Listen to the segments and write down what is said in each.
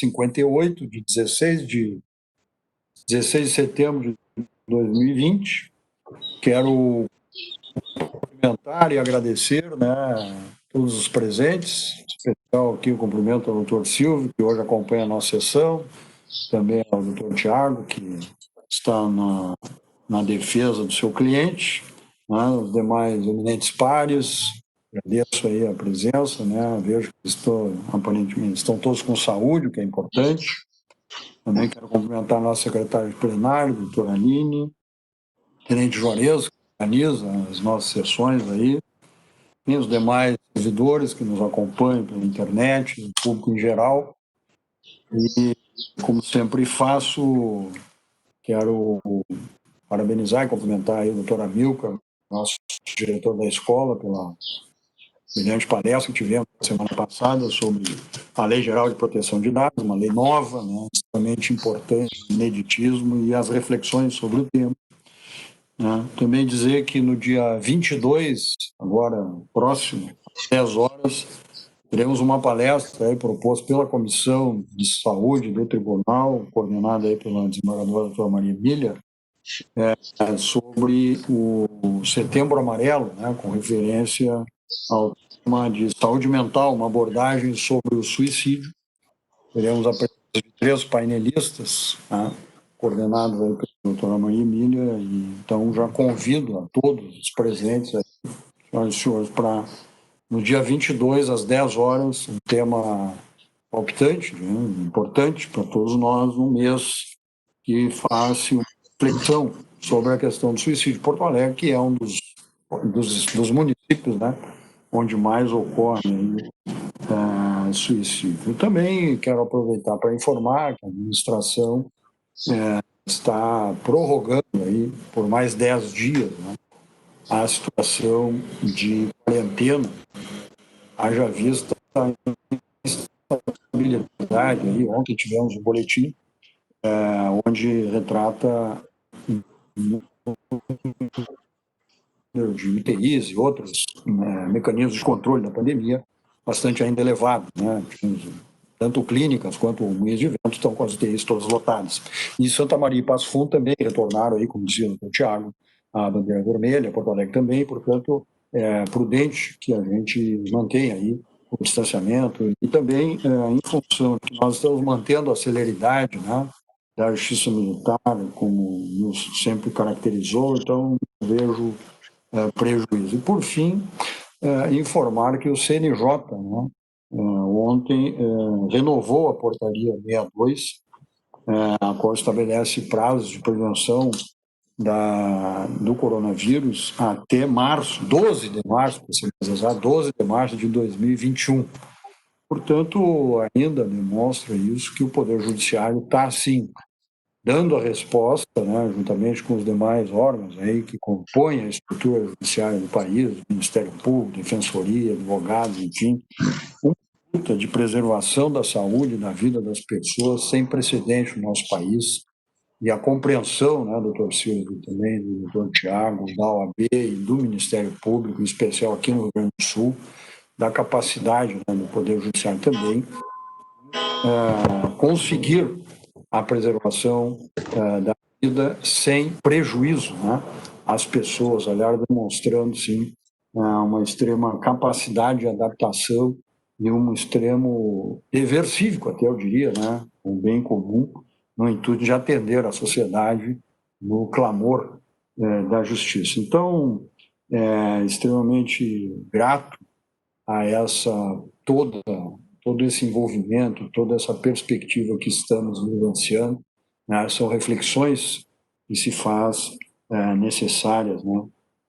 58, de 16 de setembro de 2020. Quero cumprimentar e agradecer, né, todos os presentes, em especial aqui o cumprimento ao doutor Silvio, que hoje acompanha a nossa sessão, também ao doutor Tiago, que está na defesa do seu cliente, né, os demais eminentes pares. Agradeço aí a presença, né, vejo que aparentemente estão todos com saúde, o que é importante. Também quero cumprimentar a nossa secretária de plenário, doutora Aline, tenente Juarez, que organiza as nossas sessões aí, e os demais servidores que nos acompanham pela internet, o público em geral. E, como sempre faço, quero parabenizar e cumprimentar aí o doutor Amilcar, nosso diretor da escola, pela brilhante palestra que tivemos na semana passada sobre a Lei Geral de Proteção de Dados, uma lei nova, né, extremamente importante, ineditismo e as reflexões sobre o tema. Né. Também dizer que no dia 22, agora próximo, às 10 horas, teremos uma palestra aí proposta pela Comissão de Saúde do Tribunal, coordenada aí pela desembargadora doutora Maria Emília, sobre o Setembro Amarelo, né, com referência ao tema de saúde mental, uma abordagem sobre o suicídio. Teremos a presença de 3 painelistas, né, coordenados aí pela doutora Maria Emília, e então já convido a todos os presentes, senhoras e senhores, para no dia 22, às 10 horas, um tema palpitante, né, importante para todos nós, um mês que faça uma reflexão sobre a questão do suicídio. Porto Alegre, que é um dos municípios, né, onde mais ocorre suicídio. Também quero aproveitar para informar que a administração está prorrogando aí por mais 10 dias, né, a situação de quarentena, haja vista a instabilidade. Aí, ontem tivemos um boletim onde retrata de UTIs e outros mecanismos de controle da pandemia bastante ainda elevado, né? Tanto clínicas quanto meios de eventos estão com as UTIs todas lotadas. E Santa Maria e Passo Fundo também retornaram aí, como dizia o Tiago, a bandeira vermelha, Porto Alegre também, portanto, é prudente que a gente mantenha aí o distanciamento e também em função de que nós estamos mantendo a celeridade, né, da justiça militar, como nos sempre caracterizou, então vejo prejuízo. E, por fim, informar que o CNJ, né, ontem renovou a portaria 62, a qual estabelece prazos de prevenção do coronavírus até março, 12 de março, para ser mais exato, 12 de março de 2021. Portanto, ainda demonstra isso que o Poder Judiciário está, sim, dando a resposta, né, juntamente com os demais órgãos aí que compõem a estrutura judiciária do país, Ministério Público, Defensoria, advogados, enfim, uma luta de preservação da saúde e da vida das pessoas sem precedente no nosso país, e a compreensão, né, doutor Silvio, também do doutor Tiago, da OAB e do Ministério Público, em especial aqui no Rio Grande do Sul, da capacidade, né, do Poder Judiciário também, conseguir a preservação da vida sem prejuízo, né, às pessoas, aliás, demonstrando, sim, uma extrema capacidade de adaptação e um extremo dever cívico, até eu diria, né, um bem comum, no intuito de atender a sociedade no clamor da justiça. Então, extremamente grato a todo esse envolvimento, toda essa perspectiva que estamos vivenciando, né? São reflexões que se faz necessárias, né,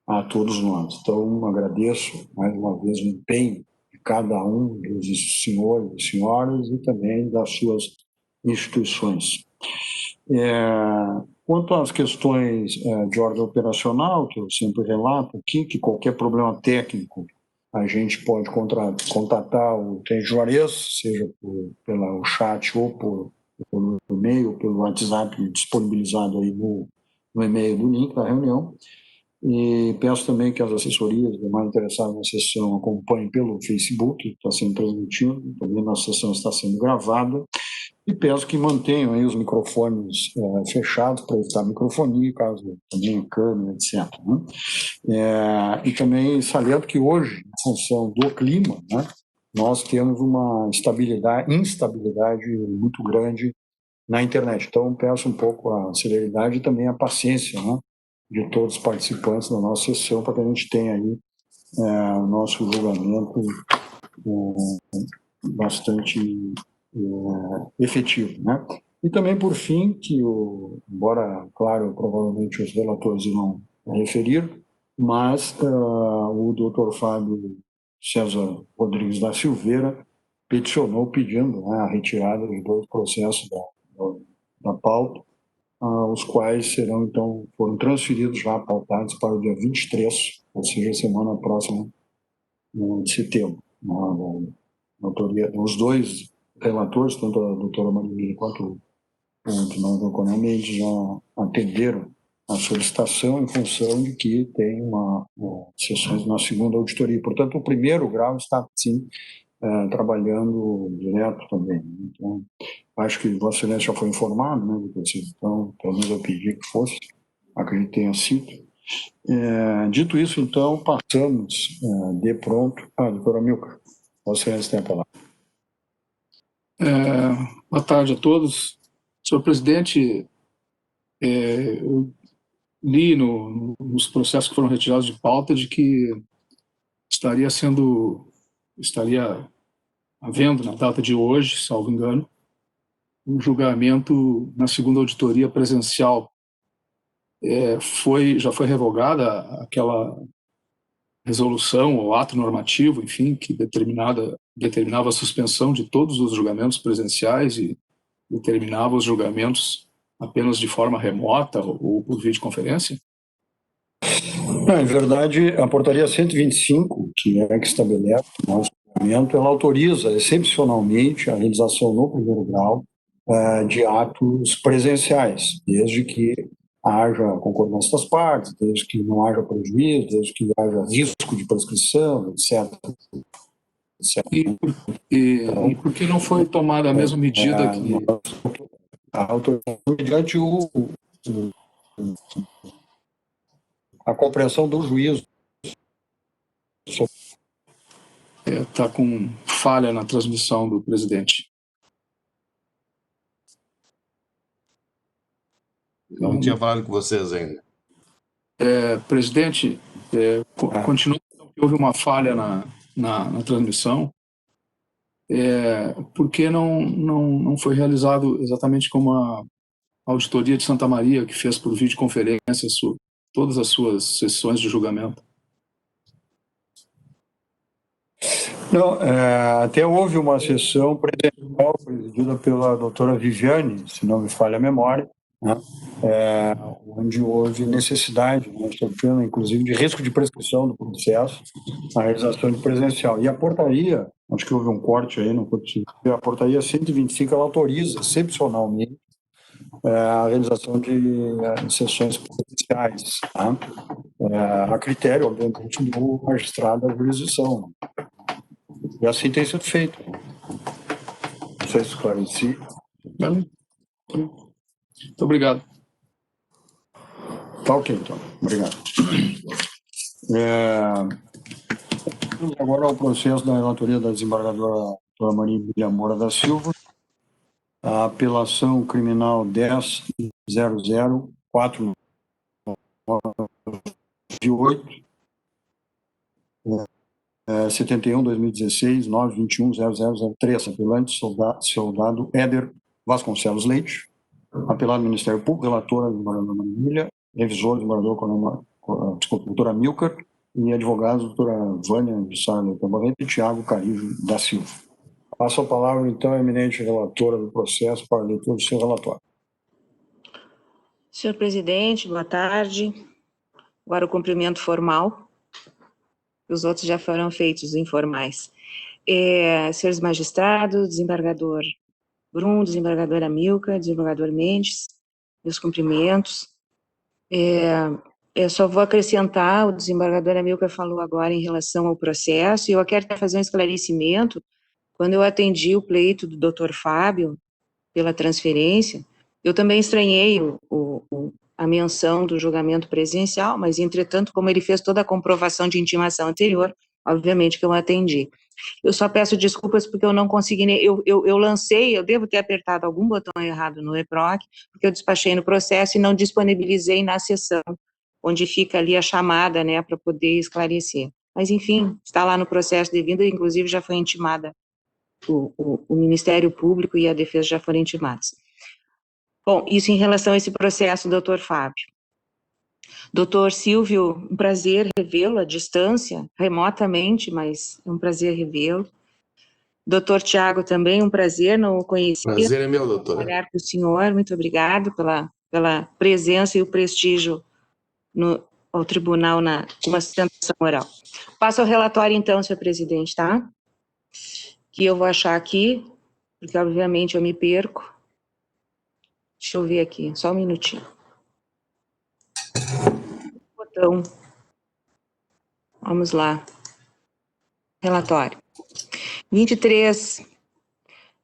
a todos nós. Então, agradeço mais uma vez o empenho de cada um dos senhores e senhoras e também das suas instituições. Quanto às questões de ordem operacional, que eu sempre relato aqui, que qualquer problema técnico a gente pode contatar o Tenente Juarez, seja pelo chat ou por e-mail, ou pelo WhatsApp disponibilizado aí no e-mail do link da reunião. E peço também que as assessorias demais interessadas na sessão acompanhem pelo Facebook, que está sendo transmitido, também nossa sessão está sendo gravada. E peço que mantenham aí os microfones fechados para evitar microfonia, caso também câmera, etc. Né? E também saliento que hoje, em função do clima, né, nós temos uma instabilidade muito grande na internet. Então, peço um pouco a celeridade e também a paciência, né, de todos os participantes da nossa sessão para que a gente tenha aí o nosso julgamento bastante efetivo, né? E também, por fim, que embora, claro, provavelmente os relatores irão referir, mas o doutor Fábio César Rodrigues da Silveira peticionou pedindo, né, a retirada dos dois processos da pauta, os quais foram transferidos já pautados para o dia 23, ou seja, a semana próxima de setembro. Os dois relatores, tanto a doutora Maria quanto o doutor Coronel Mendes, já atenderam a solicitação em função de que tem sessões na segunda auditoria. Portanto, o primeiro grau está, sim, trabalhando direto também. Então, acho que Vossa Excelência já foi informado, né, de que então, pelo menos eu pedi que fosse, acredito que tenha sido. Dito isso, então, passamos de pronto à doutora Milka. Vossa Excelência tem a palavra. Boa tarde a todos. Senhor presidente, eu li nos processos que foram retirados de pauta de que estaria havendo, na data de hoje, salvo engano, um julgamento na segunda auditoria presencial. Já foi revogada aquela resolução ou ato normativo, enfim, que determinava a suspensão de todos os julgamentos presenciais e determinava os julgamentos apenas de forma remota ou por videoconferência? Em verdade, a portaria 125, que estabelece o nosso julgamento, ela autoriza excepcionalmente a realização no primeiro grau de atos presenciais, desde que haja concordância das partes, desde que não haja prejuízo, desde que haja risco de prescrição, etc. E por que não foi tomada a mesma medida que... A autorização mediante a compreensão do juízo. Está com falha na transmissão do presidente. Não tinha falado com vocês ainda. Presidente, continua que houve uma falha na transmissão. Por que não foi realizado exatamente como a auditoria de Santa Maria, que fez por videoconferência todas as suas sessões de julgamento? Não, até houve uma sessão presencial presidida pela doutora Viviane, se não me falha a memória, né, onde houve necessidade, inclusive, de risco de prescrição do processo, a realização de presencial. E a portaria, acho que houve um corte aí, não foi possível, a portaria 125, ela autoriza, excepcionalmente, a realização de sessões presenciais, tá? A critério, obviamente, do magistrado da jurisdição. E assim tem sido feito. Não sei se esclareci. Muito obrigado. Tá ok, então. Obrigado. Agora o processo da relatoria da desembargadora doutora Maria Emília Moura da Silva, a apelação criminal 10.00.498, 71/2016, 921.0003, apelante soldado Éder Vasconcelos Leite, apelado Ministério Público, relatora desembargadora Maria Emília, revisor desembargador doutora Milka, e advogados, doutora Vânia de Sá Barreto e Tiago Carijo da Silva. Passo a palavra, então, à eminente relatora do processo para a leitura do seu relatório. Senhor presidente, boa tarde. Agora o cumprimento formal. Os outros já foram feitos, informais. Senhores magistrados, desembargador Brum, desembargadora Milka, desembargador Mendes, meus cumprimentos. Eu só vou acrescentar, o desembargador Milka falou agora em relação ao processo, e eu quero fazer um esclarecimento. Quando eu atendi o pleito do Dr. Fábio, pela transferência. Eu também estranhei a menção do julgamento presencial, mas, entretanto, como ele fez toda a comprovação de intimação anterior, obviamente que eu atendi. Eu só peço desculpas porque eu não consegui, eu lancei, eu devo ter apertado algum botão errado no EPROC, porque eu despachei no processo e não disponibilizei na sessão, onde fica ali a chamada, né, para poder esclarecer. Mas, enfim, está lá no processo devido, inclusive já foi intimada, o Ministério Público e a Defesa já foram intimados. Bom, isso em relação a esse processo, doutor Fábio. Doutor Silvio, um prazer revê-lo à distância, remotamente, mas é um prazer revê-lo. Doutor Tiago, também um prazer, não o conhecia. Prazer é meu, doutora. Trabalhar com o senhor, muito obrigado pela presença e o prestígio ao tribunal com uma sustentação oral. Passo ao relatório, então, senhor presidente, tá? Que eu vou achar aqui, porque obviamente eu me perco. Deixa eu ver aqui, só um minutinho. Botão. Vamos lá. Relatório. 23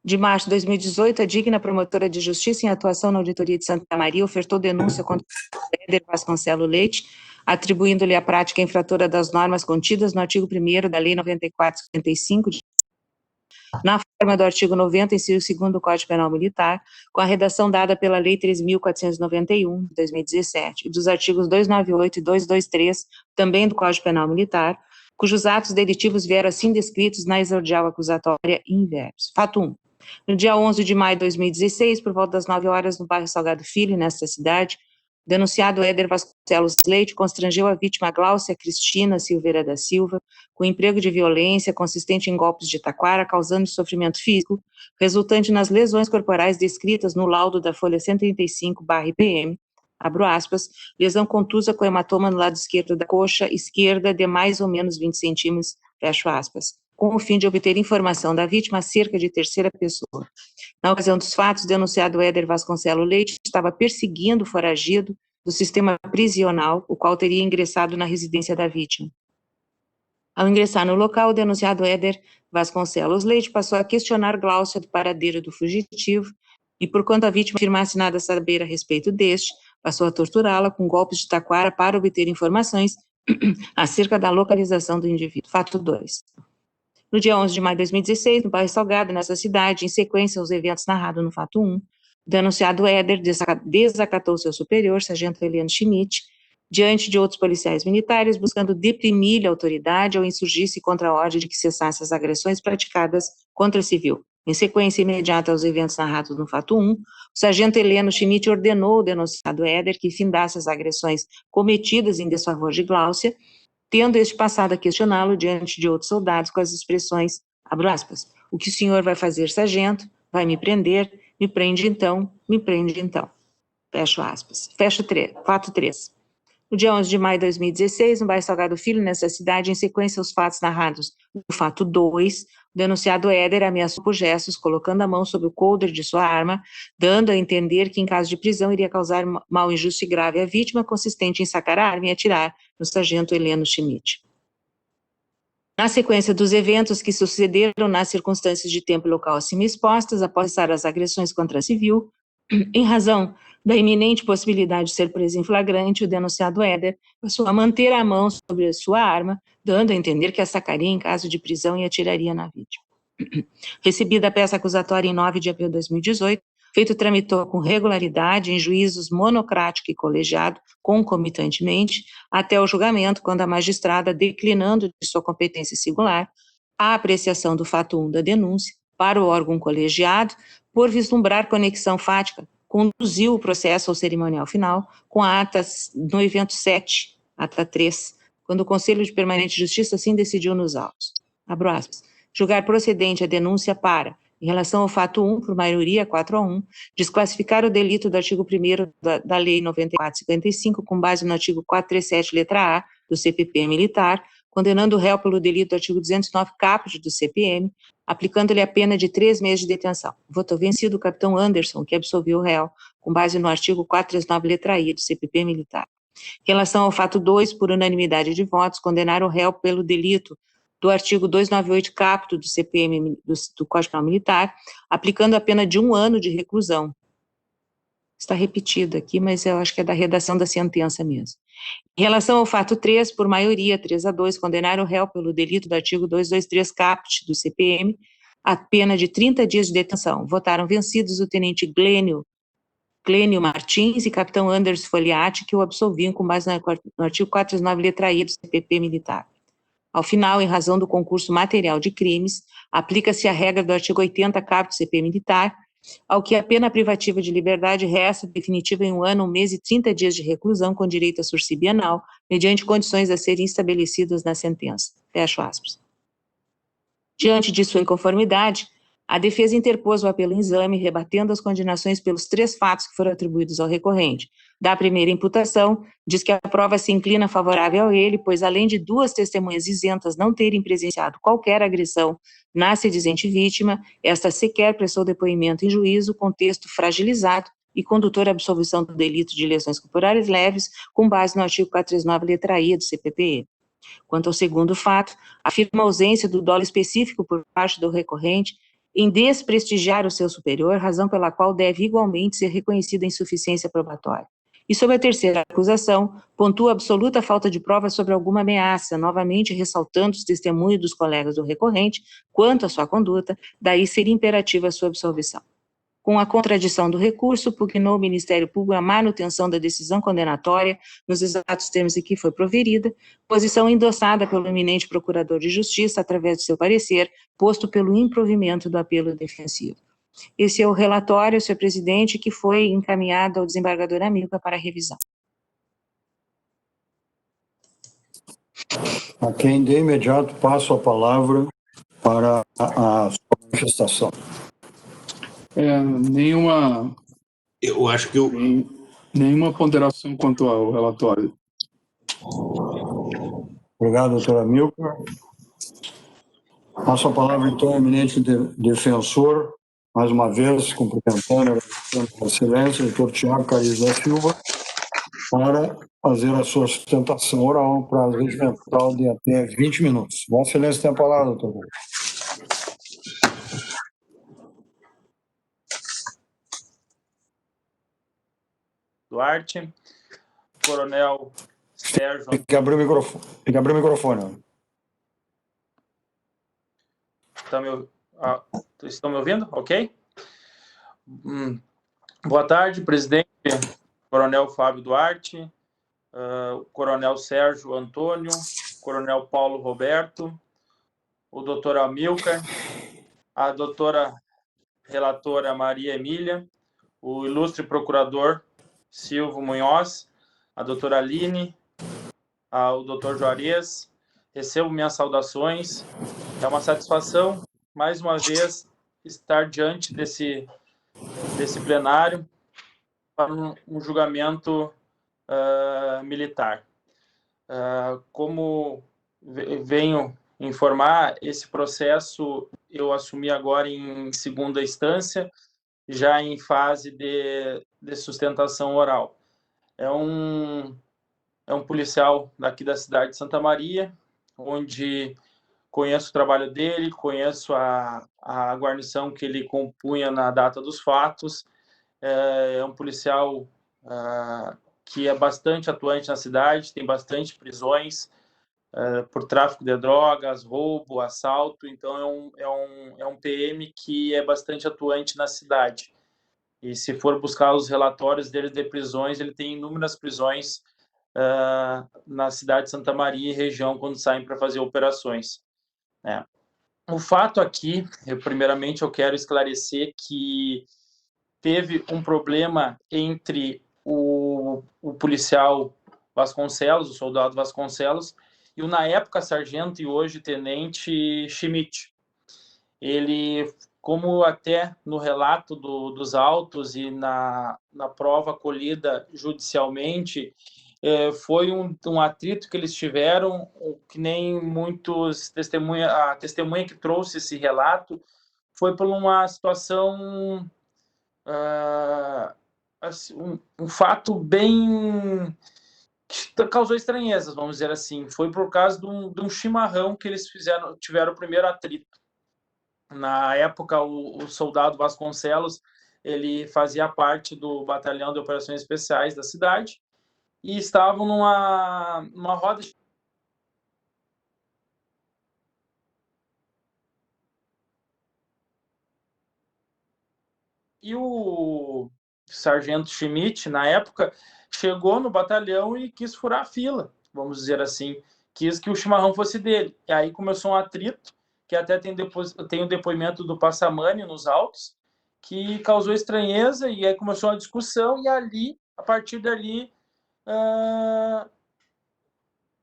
de março de 2018, a digna promotora de justiça em atuação na Auditoria de Santa Maria ofertou denúncia contra o Éder Vasconcelos Leite, atribuindo-lhe a prática infratora das normas contidas no artigo 1º da Lei 94/55, na forma do artigo 90, inciso 2º do Código Penal Militar, com a redação dada pela Lei 3.491, de 2017, e dos artigos 298 e 223, também do Código Penal Militar, cujos atos delitivos vieram assim descritos na exordial acusatória in verbis. Fato 1. No dia 11 de maio de 2016, por volta das 9 horas, no bairro Salgado Filho, nesta cidade, o denunciado Éder Vasconcelos Leite constrangeu a vítima Gláucia Cristina Silveira da Silva com emprego de violência consistente em golpes de taquara, causando sofrimento físico, resultante nas lesões corporais descritas no laudo da folha 135/IPM, abro aspas, lesão contusa com hematoma no lado esquerdo da coxa esquerda de mais ou menos 20 centímetros, fecho aspas, com o fim de obter informação da vítima acerca de terceira pessoa. Na ocasião dos fatos, o denunciado Éder Vasconcelos Leite estava perseguindo o foragido do sistema prisional, o qual teria ingressado na residência da vítima. Ao ingressar no local, o denunciado Éder Vasconcelos Leite passou a questionar Gláucia do paradeiro do fugitivo e, por quanto a vítima afirmasse nada saber a respeito deste, passou a torturá-la com golpes de taquara para obter informações acerca da localização do indivíduo. Fato 2. No dia 11 de maio de 2016, no bairro Salgado, nessa cidade, em sequência aos eventos narrados no fato 1, o denunciado Éder desacatou seu superior, sargento Eliano Schmidt, diante de outros policiais militares, buscando deprimir a autoridade ou insurgir-se contra a ordem de que cessasse as agressões praticadas contra civil. Em sequência imediata aos eventos narrados no fato 1, o sargento Eliano Schmidt ordenou ao denunciado Éder que findasse as agressões cometidas em desfavor de Gláucia, tendo este passado a questioná-lo diante de outros soldados com as expressões, abro aspas, o que o senhor vai fazer, sargento? Vai me prender? Me prende então, fecho aspas. Fato 3. No dia 11 de maio de 2016, no bairro Salgado Filho, nessa cidade, em sequência aos fatos narrados no fato 2, o denunciado Éder ameaçou por gestos, colocando a mão sobre o coldre de sua arma, dando a entender que, em caso de prisão, iria causar mal injusto e grave à vítima, consistente em sacar a arma e atirar no sargento Eliano Schmidt. Na sequência dos eventos que sucederam nas circunstâncias de tempo e local acima expostas, após cessar as agressões contra a civil, em razão da iminente possibilidade de ser preso em flagrante, o denunciado Éder passou a manter a mão sobre a sua arma, dando a entender que a sacaria em caso de prisão e atiraria na vítima. Recebida a peça acusatória em 9 de abril de 2018, feito tramitou com regularidade em juízos monocrático e colegiado, concomitantemente, até o julgamento, quando a magistrada, declinando de sua competência singular, a apreciação do fato 1 da denúncia para o órgão colegiado, por vislumbrar conexão fática, conduziu o processo ao cerimonial final com a ata no evento 7, ata 3, quando o Conselho de Permanente Justiça assim decidiu nos autos. Abro aspas. Julgar procedente a denúncia para, em relação ao fato 1, por maioria 4-1, desclassificar o delito do artigo 1º da Lei 94/55, com base no artigo 437, letra A, do CPP militar, condenando o réu pelo delito do artigo 209, caput do CPM, aplicando-lhe a pena de 3 meses de detenção. Votou vencido o capitão Anderson, que absolveu o réu, com base no artigo 439, letra I, do CPP militar. Em relação ao fato 2, por unanimidade de votos, condenar o réu pelo delito do artigo 298 capto do CPM do Código Penal Militar, aplicando a pena de 1 ano de reclusão. Está repetido aqui, mas eu acho que é da redação da sentença mesmo. Em relação ao fato 3, por maioria, 3-2, condenaram o réu pelo delito do artigo 223 caput do CPM a pena de 30 dias de detenção. Votaram vencidos o tenente Glênio Martins e capitão Anders Foliati, que o absolviam com base no artigo 439, letra I do CPP militar. Ao final, em razão do concurso material de crimes, aplica-se a regra do artigo 80 caput do CP militar, ao que a pena privativa de liberdade resta definitiva em 1 ano, 1 mês e 30 dias de reclusão com direito a sursi bienal, mediante condições a serem estabelecidas na sentença. Fecho aspas. Diante de sua inconformidade, a defesa interpôs o apelo em exame, rebatendo as condenações pelos 3 fatos que foram atribuídos ao recorrente. Da primeira imputação, diz que a prova se inclina favorável a ele, pois além de 2 testemunhas isentas não terem presenciado qualquer agressão na sedizente vítima, esta sequer prestou depoimento em juízo, com texto fragilizado e condutor à absolvição do delito de lesões corporais leves, com base no artigo 439, letra I do CPPE. Quanto ao segundo fato, afirma a ausência do dolo específico por parte do recorrente em desprestigiar o seu superior, razão pela qual deve igualmente ser reconhecida a insuficiência probatória. E sobre a terceira acusação, pontua a absoluta falta de prova sobre alguma ameaça, novamente ressaltando os testemunhos dos colegas do recorrente quanto à sua conduta, daí seria imperativa a sua absolvição. Com a contradição do recurso, pugnou o Ministério Público a manutenção da decisão condenatória nos exatos termos em que foi proferida, posição endossada pelo eminente Procurador de Justiça através de seu parecer, posto pelo improvimento do apelo defensivo. Esse é o relatório, senhor presidente, que foi encaminhado ao desembargador Amilcar para revisão. A quem de imediato passo a palavra para a sua manifestação. Eu acho que Nenhuma ponderação quanto ao relatório. Obrigado, doutor Amilcar. Passo a palavra, então, ao eminente defensor, mais uma vez, cumprimentando, agradecendo a excelência, doutor Tiago Caris da Silva, para fazer a sua sustentação oral, um prazo regimental de até 20 minutos. Vossa Excelência tem a palavra, doutor. Duarte, Coronel Sérgio. Tem que abrir o microfone. Tem que abrir o microfone. Estão me ouvindo? Ok? Boa tarde, presidente, Coronel Fábio Duarte, Coronel Sérgio Antônio, Coronel Paulo Roberto, o doutor Amilcar, a doutora relatora Maria Emília, o ilustre procurador Silvio Munhoz, a doutora Aline, o doutor Juarez. Recebo minhas saudações. É uma satisfação, mais uma vez, estar diante desse plenário para um julgamento militar. Como venho informar, esse processo eu assumi agora em segunda instância, já em fase de sustentação oral. É um policial daqui da cidade de Santa Maria, onde conheço o trabalho dele, conheço a guarnição que ele compunha na data dos fatos. É um policial que é bastante atuante na cidade, tem bastante prisões por tráfico de drogas, roubo, assalto. Então é um PM que é bastante atuante na cidade. E se for buscar os relatórios dele de prisões, ele tem inúmeras prisões na cidade de Santa Maria e região quando saem para fazer operações. O fato aqui, primeiramente eu quero esclarecer que teve um problema entre o policial Vasconcelos, o soldado Vasconcelos, e o, na época, sargento e hoje tenente Schmidt. Ele, como até no relato dos autos e na prova colhida judicialmente, foi um atrito que eles tiveram, que nem muitos testemunhas. A testemunha que trouxe esse relato foi por uma situação, assim, um fato bem que causou estranhezas, vamos dizer assim. Foi por causa de um chimarrão que eles tiveram o primeiro atrito. Na época, o soldado Vasconcelos, ele fazia parte do batalhão de operações especiais da cidade e estavam numa roda de... E o sargento Schmidt, na época, chegou no batalhão e quis furar a fila, vamos dizer assim. Quis que o chimarrão fosse dele. E aí começou um atrito, que até tem o depoimento do Passamani nos autos, que causou estranheza, e aí começou uma discussão, e ali, a partir dali,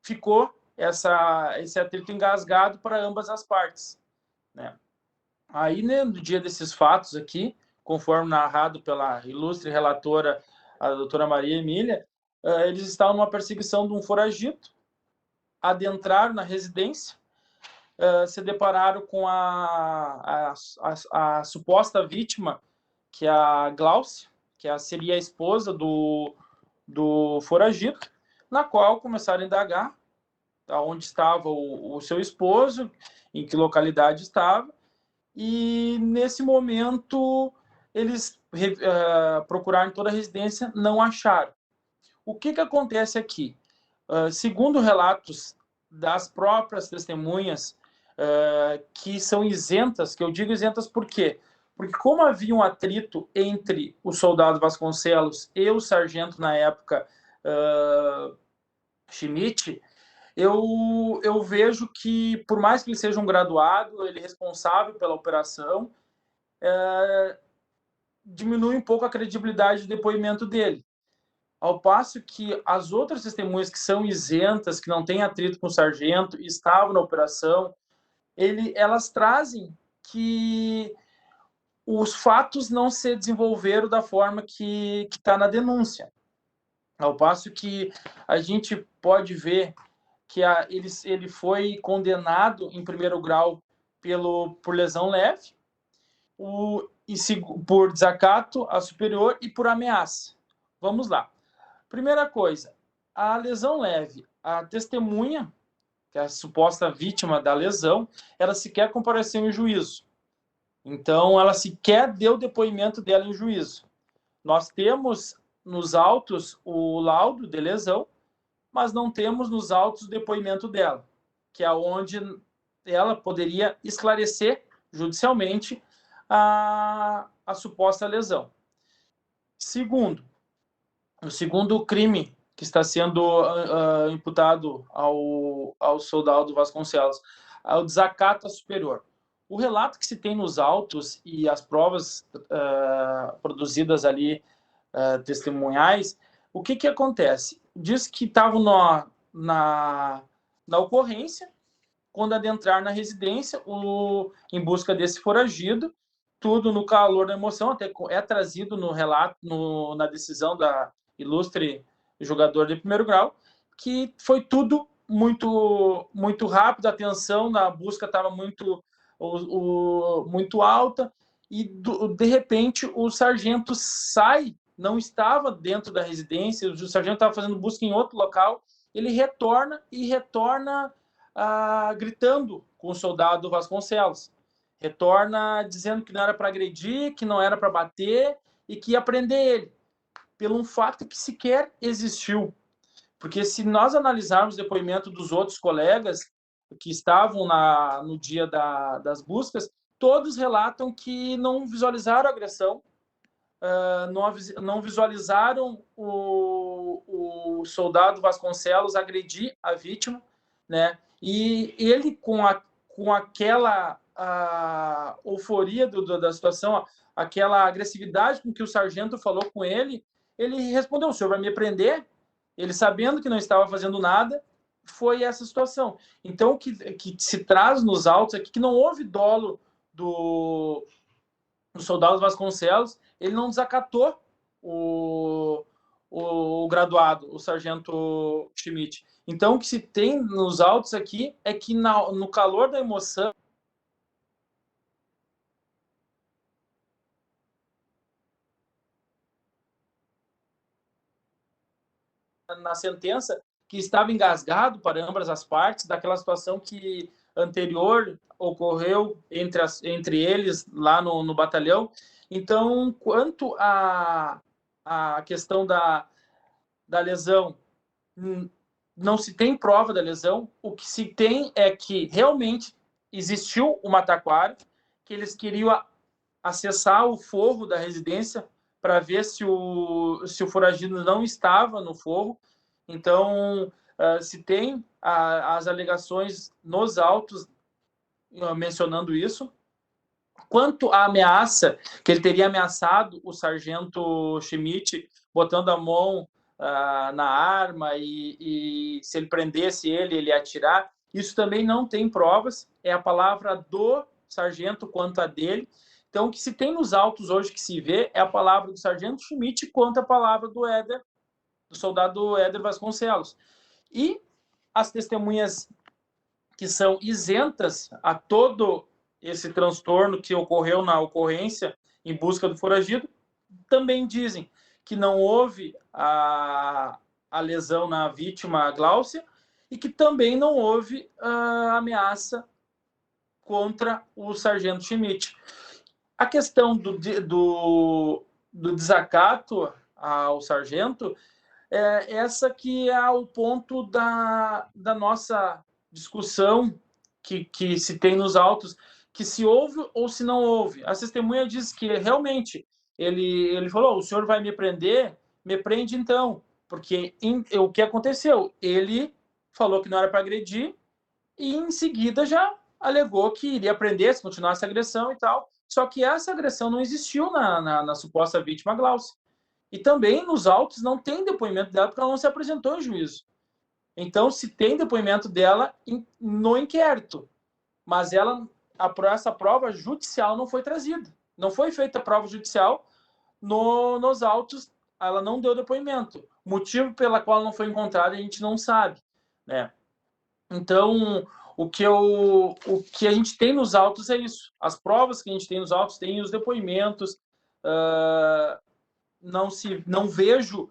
ficou esse atrito engasgado para ambas as partes, né? Aí, né, no dia desses fatos aqui, conforme narrado pela ilustre relatora, a doutora Maria Emília, eles estavam numa perseguição de um foragido, adentraram na residência, se depararam com a suposta vítima, que é a Glaucia, que seria a esposa do foragido, na qual começaram a indagar onde estava o seu esposo, em que localidade estava, e nesse momento eles procuraram toda a residência, não acharam. O que acontece aqui? Segundo relatos das próprias testemunhas, que são isentas, que eu digo isentas por quê? Porque como havia um atrito entre o soldado Vasconcelos e o sargento, na época, Schmidt, eu vejo que, por mais que ele seja um graduado, ele é responsável pela operação, diminui um pouco a credibilidade do depoimento dele. Ao passo que as outras testemunhas que são isentas, que não têm atrito com o sargento, estavam na operação, elas trazem que os fatos não se desenvolveram da forma que está na denúncia. Ao passo que a gente pode ver que ele foi condenado em primeiro grau por lesão leve, por desacato a superior e por ameaça. Vamos lá. Primeira coisa, a lesão leve. A testemunha, que é a suposta vítima da lesão, ela sequer compareceu em juízo. Então, ela sequer deu depoimento dela em juízo. Nós temos nos autos o laudo de lesão, mas não temos nos autos o depoimento dela, que é onde ela poderia esclarecer judicialmente a suposta lesão. Segundo, o segundo crime que está sendo imputado ao soldado Vasconcelos, é o desacato a superior. O relato que se tem nos autos e as provas produzidas ali, testemunhais, o que acontece? Diz que estavam na ocorrência, quando adentraram na residência, em busca desse foragido, tudo no calor da emoção, até é trazido no relato, na decisão da ilustre jogador de primeiro grau, que foi tudo muito, muito rápido, a tensão na busca estava muito alta, e de repente o sargento sai, não estava dentro da residência, o sargento estava fazendo busca em outro local, ele retorna gritando com o soldado Vasconcelos. Retorna dizendo que não era para agredir, que não era para bater e que ia prender ele, pelo um fato que sequer existiu. Porque se nós analisarmos o depoimento dos outros colegas que estavam no dia das buscas, todos relatam que não visualizaram a agressão, não visualizaram o soldado Vasconcelos agredir a vítima, né? E ele, com aquela euforia da situação, aquela agressividade com que o sargento falou com ele respondeu: o senhor vai me prender? Ele, sabendo que não estava fazendo nada, foi essa situação. Então, o que se traz nos autos aqui, que não houve dolo do soldado Vasconcelos, ele não desacatou o graduado, o sargento Schmidt. Então, o que se tem nos autos aqui é que, no calor da emoção, na sentença que estava engasgado para ambas as partes, daquela situação que anterior ocorreu entre eles lá no batalhão. Então, quanto à questão da lesão, não se tem prova da lesão. O que se tem é que realmente existiu uma taquara, que eles queriam acessar o forro da residência para ver se o foragido não estava no forro. Então, se tem as alegações nos autos mencionando isso. Quanto à ameaça, que ele teria ameaçado o sargento Schmidt, botando a mão na arma e se ele prendesse ele ia atirar, isso também não tem provas, é a palavra do sargento quanto a dele. Então, o que se tem nos autos hoje que se vê é a palavra do sargento Schmidt quanto a palavra do soldado Éder Vasconcelos. E as testemunhas que são isentas a todo esse transtorno que ocorreu na ocorrência em busca do foragido, também dizem que não houve a lesão na vítima Gláucia e que também não houve ameaça contra o sargento Schmidt. A questão do desacato ao sargento, essa que é o ponto da nossa discussão que se tem nos autos, que se houve ou se não houve. A testemunha diz que realmente ele falou: o senhor vai me prender? Me prende então, porque o que aconteceu? Ele falou que não era para agredir e em seguida já alegou que iria prender se continuasse a agressão e tal. Só que essa agressão não existiu na suposta vítima Gláucia. E também nos autos não tem depoimento dela porque ela não se apresentou em juízo. Então, se tem depoimento dela no inquérito, mas essa prova judicial não foi trazida. Não foi feita a prova judicial nos autos, ela não deu depoimento. Motivo pela qual não foi encontrada a gente não sabe, né? Então, o que a gente tem nos autos é isso. As provas que a gente tem nos autos tem os depoimentos. Não vejo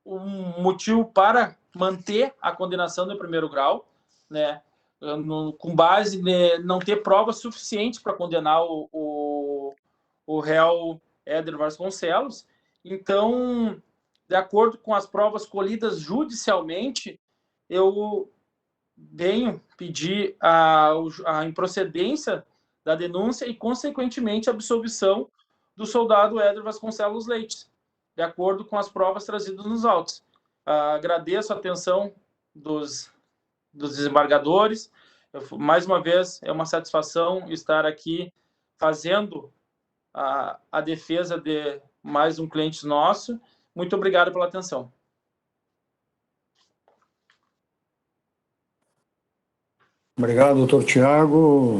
um motivo para manter a condenação de primeiro grau, né? Com base em não ter prova suficiente para condenar o réu Éder Vasconcelos. Então, de acordo com as provas colhidas judicialmente, eu venho pedir a improcedência da denúncia e, consequentemente, a absolvição do soldado Éder Vasconcelos Leite, de acordo com as provas trazidas nos autos. Agradeço a atenção dos desembargadores. Mais uma vez, é uma satisfação estar aqui fazendo a defesa de mais um cliente nosso. Muito obrigado pela atenção. Obrigado, doutor Tiago.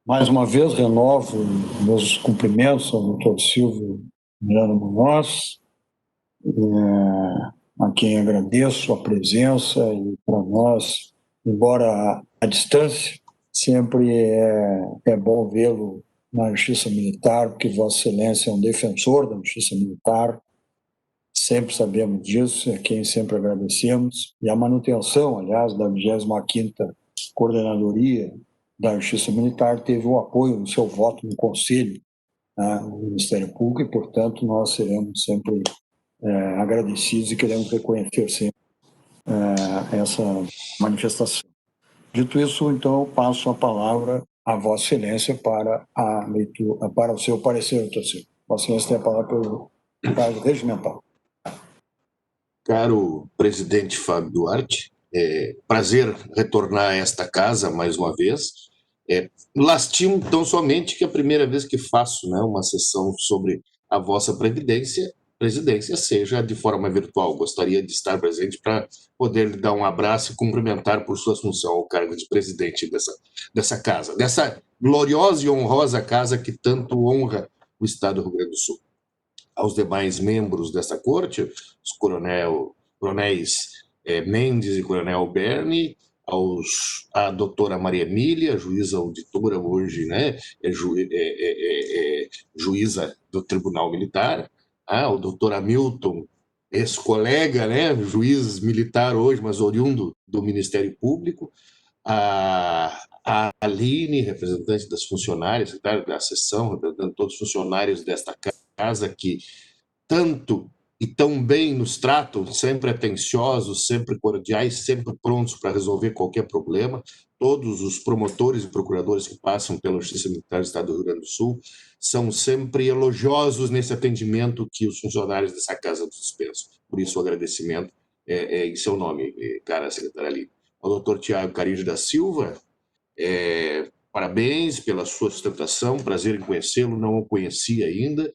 Mais uma vez, renovo meus cumprimentos ao doutor Silvio Miranda Munhoz, a quem agradeço a presença, e para nós, embora à distância, sempre é bom vê-lo na Justiça Militar, porque Vossa Excelência é um defensor da Justiça Militar, sempre sabemos disso, a quem sempre agradecemos, e a manutenção, aliás, da 25ª Coordenadoria da Justiça Militar teve o apoio no seu voto no Conselho, né, do Ministério Público, e, portanto, nós seremos sempre agradecidos e queremos reconhecer sempre essa manifestação. Dito isso, então, eu passo a palavra a Vossa Excelência para a leitura, para o seu parecer, doutor Silvio. Vossa Excelência tem a palavra pelo prazo regimental. Caro presidente Fábio Duarte, prazer retornar a esta casa mais uma vez. Lastimo tão somente que é a primeira vez que faço, né, uma sessão sobre a vossa presidência seja de forma virtual. Gostaria de estar presente para poder lhe dar um abraço e cumprimentar por sua assunção ao cargo de presidente dessa casa, dessa gloriosa e honrosa casa que tanto honra o Estado do Rio Grande do Sul. Aos demais membros dessa corte, os coronéis Mendes e coronel Berni, a doutora Maria Emília, juíza auditora hoje, né, juíza do Tribunal Militar, o doutor Hamilton, ex-colega, né, juiz militar hoje, mas oriundo do Ministério Público, a Aline, representante das funcionárias, secretária da sessão, representando todos os funcionários desta casa que tanto e tão bem nos tratam, sempre atenciosos, sempre cordiais, sempre prontos para resolver qualquer problema. Todos os promotores e procuradores que passam pela Justiça Militar do Estado do Rio Grande do Sul são sempre elogiosos nesse atendimento que os funcionários dessa casa dispensam. Por isso, o agradecimento em seu nome, cara secretária Aline. Ao doutor Tiago Carijo da Silva, parabéns pela sua sustentação, prazer em conhecê-lo, não o conhecia ainda,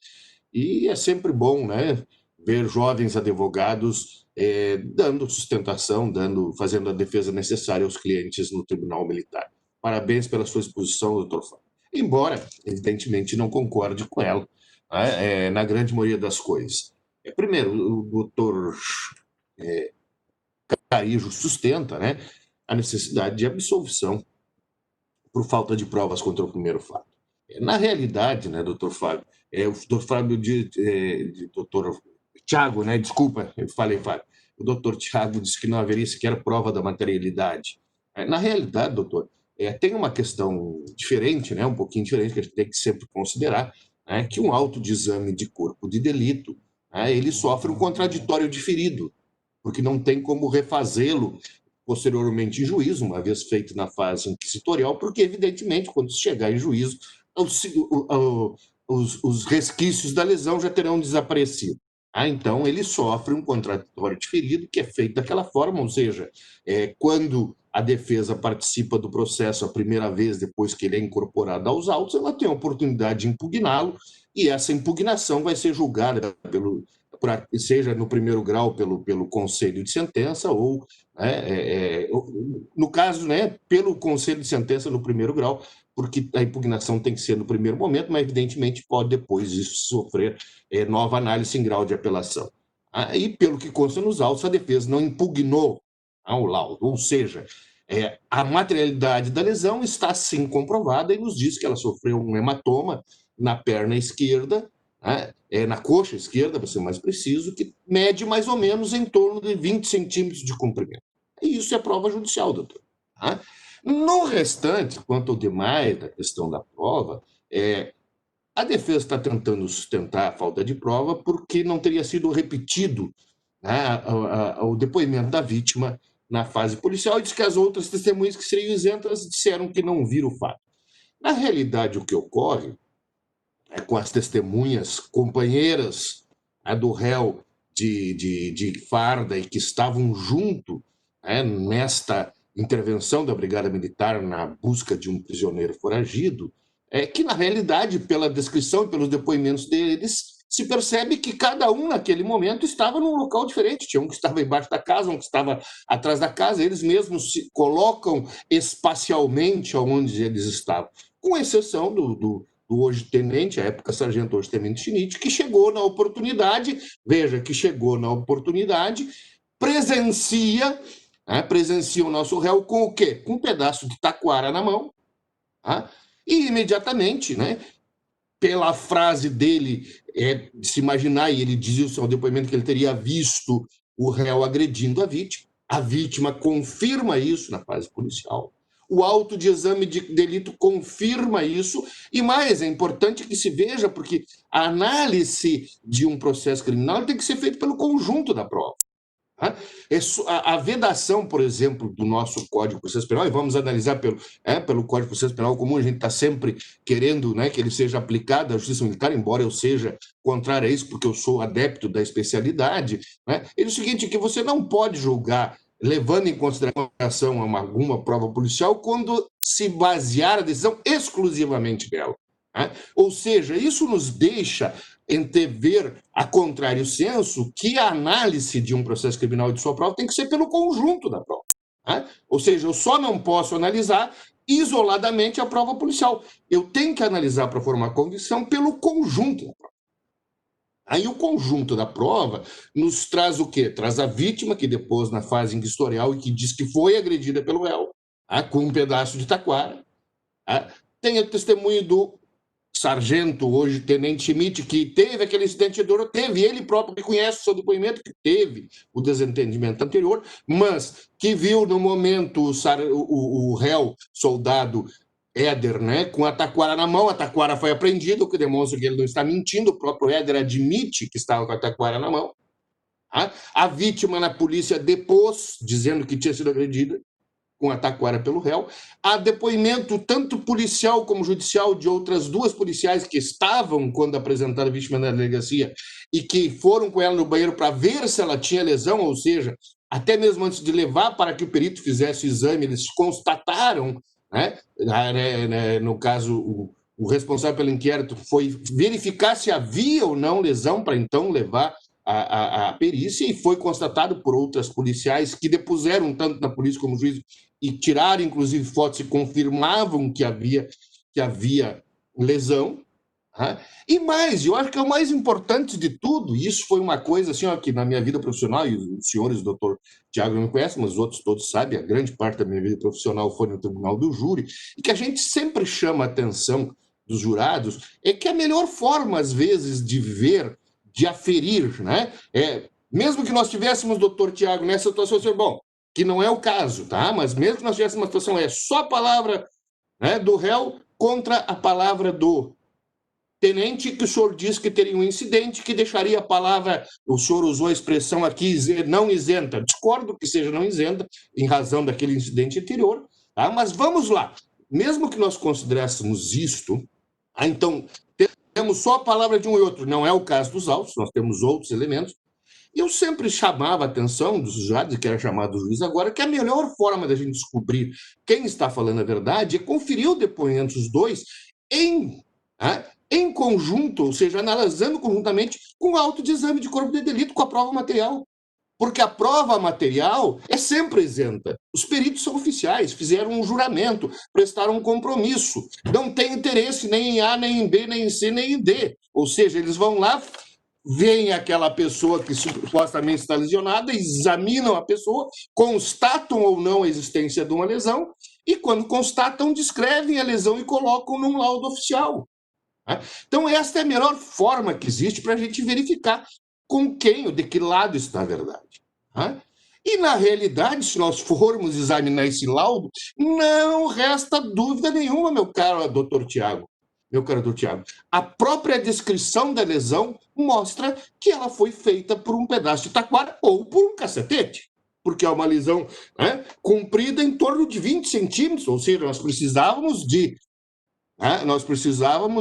e é sempre bom, né, ver jovens advogados dando sustentação, fazendo a defesa necessária aos clientes no Tribunal Militar. Parabéns pela sua exposição, doutor Fábio. Embora, evidentemente, não concorde com ela, né, na grande maioria das coisas. Primeiro, o doutor Carijo sustenta, né, a necessidade de absolvição por falta de provas contra o primeiro fato. Na realidade, né, doutor Fábio, o doutor Fábio doutor Tiago, né, desculpa, eu falei Fábio, o doutor Tiago disse que não haveria sequer prova da materialidade. Na realidade, doutor, tem uma questão diferente, né, um pouquinho diferente, que a gente tem que sempre considerar, né, que um auto de exame de corpo de delito, né, ele sofre um contraditório diferido, porque não tem como refazê-lo posteriormente em juízo, uma vez feito na fase inquisitorial, porque, evidentemente, quando se chegar em juízo, os resquícios da lesão já terão desaparecido. Então, ele sofre um contraditório diferido, que é feito daquela forma, ou seja, quando a defesa participa do processo a primeira vez, depois que ele é incorporado aos autos, ela tem a oportunidade de impugná-lo, e essa impugnação vai ser julgada seja no primeiro grau pelo Conselho de Sentença ou, no caso, né, pelo Conselho de Sentença no primeiro grau, porque a impugnação tem que ser no primeiro momento, mas evidentemente pode depois isso sofrer nova análise em grau de apelação. E pelo que consta nos autos, a defesa não impugnou o laudo, ou seja, a materialidade da lesão está sim comprovada e nos diz que ela sofreu um hematoma na perna esquerda, na coxa esquerda, para ser mais preciso, que mede mais ou menos em torno de 20 centímetros de comprimento. E isso é prova judicial, doutor. No restante, quanto ao demais da questão da prova, a defesa está tentando sustentar a falta de prova porque não teria sido repetido o depoimento da vítima na fase policial e diz que as outras testemunhas que seriam isentas disseram que não viram o fato. Na realidade, o que ocorre com as testemunhas companheiras do réu de farda e que estavam junto nesta intervenção da Brigada Militar na busca de um prisioneiro foragido, que, na realidade, pela descrição e pelos depoimentos deles, se percebe que cada um, naquele momento, estava num local diferente. Tinha um que estava embaixo da casa, um que estava atrás da casa, eles mesmos se colocam espacialmente onde eles estavam, com exceção do hoje tenente, à época sargento, hoje tenente Schnitt, que chegou na oportunidade, presencia o nosso réu com o quê? Com um pedaço de taquara na mão, e imediatamente, pela frase dele, de se imaginar, e ele dizia no seu depoimento que ele teria visto o réu agredindo a vítima confirma isso na fase policial, o auto de exame de delito confirma isso, e mais, é importante que se veja, porque a análise de um processo criminal tem que ser feita pelo conjunto da prova. A vedação, por exemplo, do nosso Código de Processo Penal, e vamos analisar pelo Código de Processo Penal comum, a gente está sempre querendo que ele seja aplicado à Justiça Militar, embora eu seja contrário a isso, porque eu sou adepto da especialidade, é o seguinte, que você não pode julgar levando em consideração alguma prova policial quando se basear a decisão exclusivamente dela. Ou seja, isso nos deixa entrever, a contrário senso, que a análise de um processo criminal e de sua prova tem que ser pelo conjunto da prova. Ou seja, eu só não posso analisar isoladamente a prova policial. Eu tenho que analisar para formar convicção pelo conjunto da prova. Aí o conjunto da prova nos traz o quê? Traz a vítima, que depois, na fase inquisitorial, e que diz que foi agredida pelo réu, com um pedaço de taquara. Tem o testemunho do sargento, hoje tenente Schmidt, que teve aquele incidente anterior, teve, ele próprio reconhece o seu depoimento que teve o desentendimento anterior, mas que viu no momento o réu, soldado Éder, né, com a taquara na mão, a taquara foi apreendida, o que demonstra que ele não está mentindo, o próprio Éder admite que estava com a taquara na mão. A vítima na polícia depôs, dizendo que tinha sido agredida com a taquara pelo réu. Há depoimento tanto policial como judicial de outras duas policiais que estavam quando apresentaram a vítima na delegacia e que foram com ela no banheiro para ver se ela tinha lesão, ou seja, até mesmo antes de levar para que o perito fizesse o exame, eles constataram, né, no caso, o responsável pelo inquérito foi verificar se havia ou não lesão para então levar a perícia, e foi constatado por outras policiais que depuseram tanto na polícia como no juízo e tiraram, inclusive, fotos e confirmavam que havia lesão. E mais, eu acho que é o mais importante de tudo, e isso foi uma coisa assim, ó, que na minha vida profissional, e os senhores, o doutor Tiago não me conhecem, mas os outros todos sabem, a grande parte da minha vida profissional foi no tribunal do júri, e que a gente sempre chama a atenção dos jurados, é que a melhor forma, às vezes, de ver, de aferir, né? Mesmo que nós tivéssemos, doutor Tiago, nessa situação, bom, que não é o caso, tá? Mas mesmo que nós tivéssemos uma situação, só a palavra, né, do réu contra a palavra do tenente, que o senhor diz que teria um incidente que deixaria a palavra, o senhor usou a expressão aqui, não isenta. Discordo que seja não isenta, em razão daquele incidente anterior, tá? Mas vamos lá. Mesmo que nós considerássemos isto, então temos só a palavra de um e outro, não é o caso dos autos, nós temos outros elementos. E eu sempre chamava a atenção dos jurados, e quero chamar do juiz agora, que a melhor forma da gente descobrir quem está falando a verdade é conferir o depoimento dos dois em conjunto, ou seja, analisando conjuntamente com o auto de exame de corpo de delito, com a prova material. Porque a prova material é sempre isenta. Os peritos são oficiais, fizeram um juramento, prestaram um compromisso, não tem interesse nem em A, nem em B, nem em C, nem em D. Ou seja, eles vão lá, veem aquela pessoa que supostamente está lesionada, examinam a pessoa, constatam ou não a existência de uma lesão, e quando constatam, descrevem a lesão e colocam num laudo oficial. Então, esta é a melhor forma que existe para a gente verificar com quem ou de que lado está a verdade. E, na realidade, se nós formos examinar esse laudo, não resta dúvida nenhuma, meu caro doutor Tiago. A própria descrição da lesão mostra que ela foi feita por um pedaço de taquara ou por um cacetete, porque é uma lesão comprida em torno de 20 centímetros, ou seja, nós precisávamos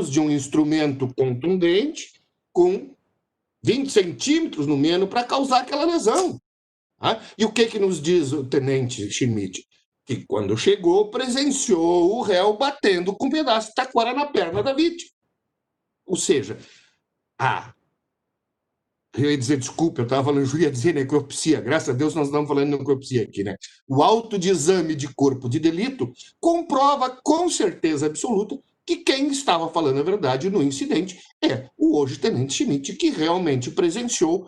de um instrumento contundente com 20 centímetros no menos para causar aquela lesão. E o que nos diz o tenente Schmidt? Que quando chegou, presenciou o réu batendo com um pedaço de taquara na perna da vítima. Ou seja, eu ia dizer, desculpa, eu estava falando, eu ia dizer necropsia, graças a Deus nós não estamos falando de necropsia aqui, né? O auto de exame de corpo de delito comprova com certeza absoluta que quem estava falando a verdade no incidente é o hoje tenente Schmidt, que realmente presenciou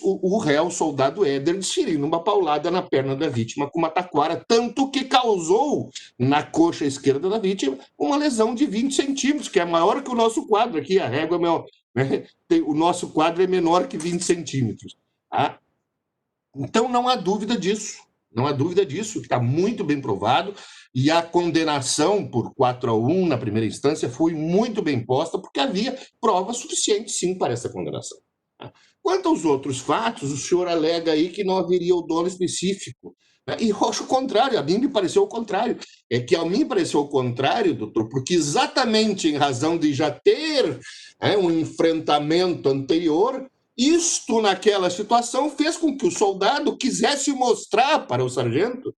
o réu, soldado Éder, desferindo uma paulada na perna da vítima com uma taquara, tanto que causou na coxa esquerda da vítima uma lesão de 20 centímetros, que é maior que o nosso quadro aqui, a régua é maior, né? O nosso quadro é menor que 20 centímetros. Então, não há dúvida disso. Não há dúvida disso, está muito bem provado, e a condenação por 4-1 na primeira instância foi muito bem posta, porque havia prova suficiente, sim, para essa condenação. Quanto aos outros fatos, o senhor alega aí que não haveria o dolo específico. E eu acho o contrário, a mim me pareceu o contrário. É que a mim pareceu o contrário, doutor, porque exatamente em razão de já ter um enfrentamento anterior, isto, naquela situação, fez com que o soldado quisesse mostrar para o sargento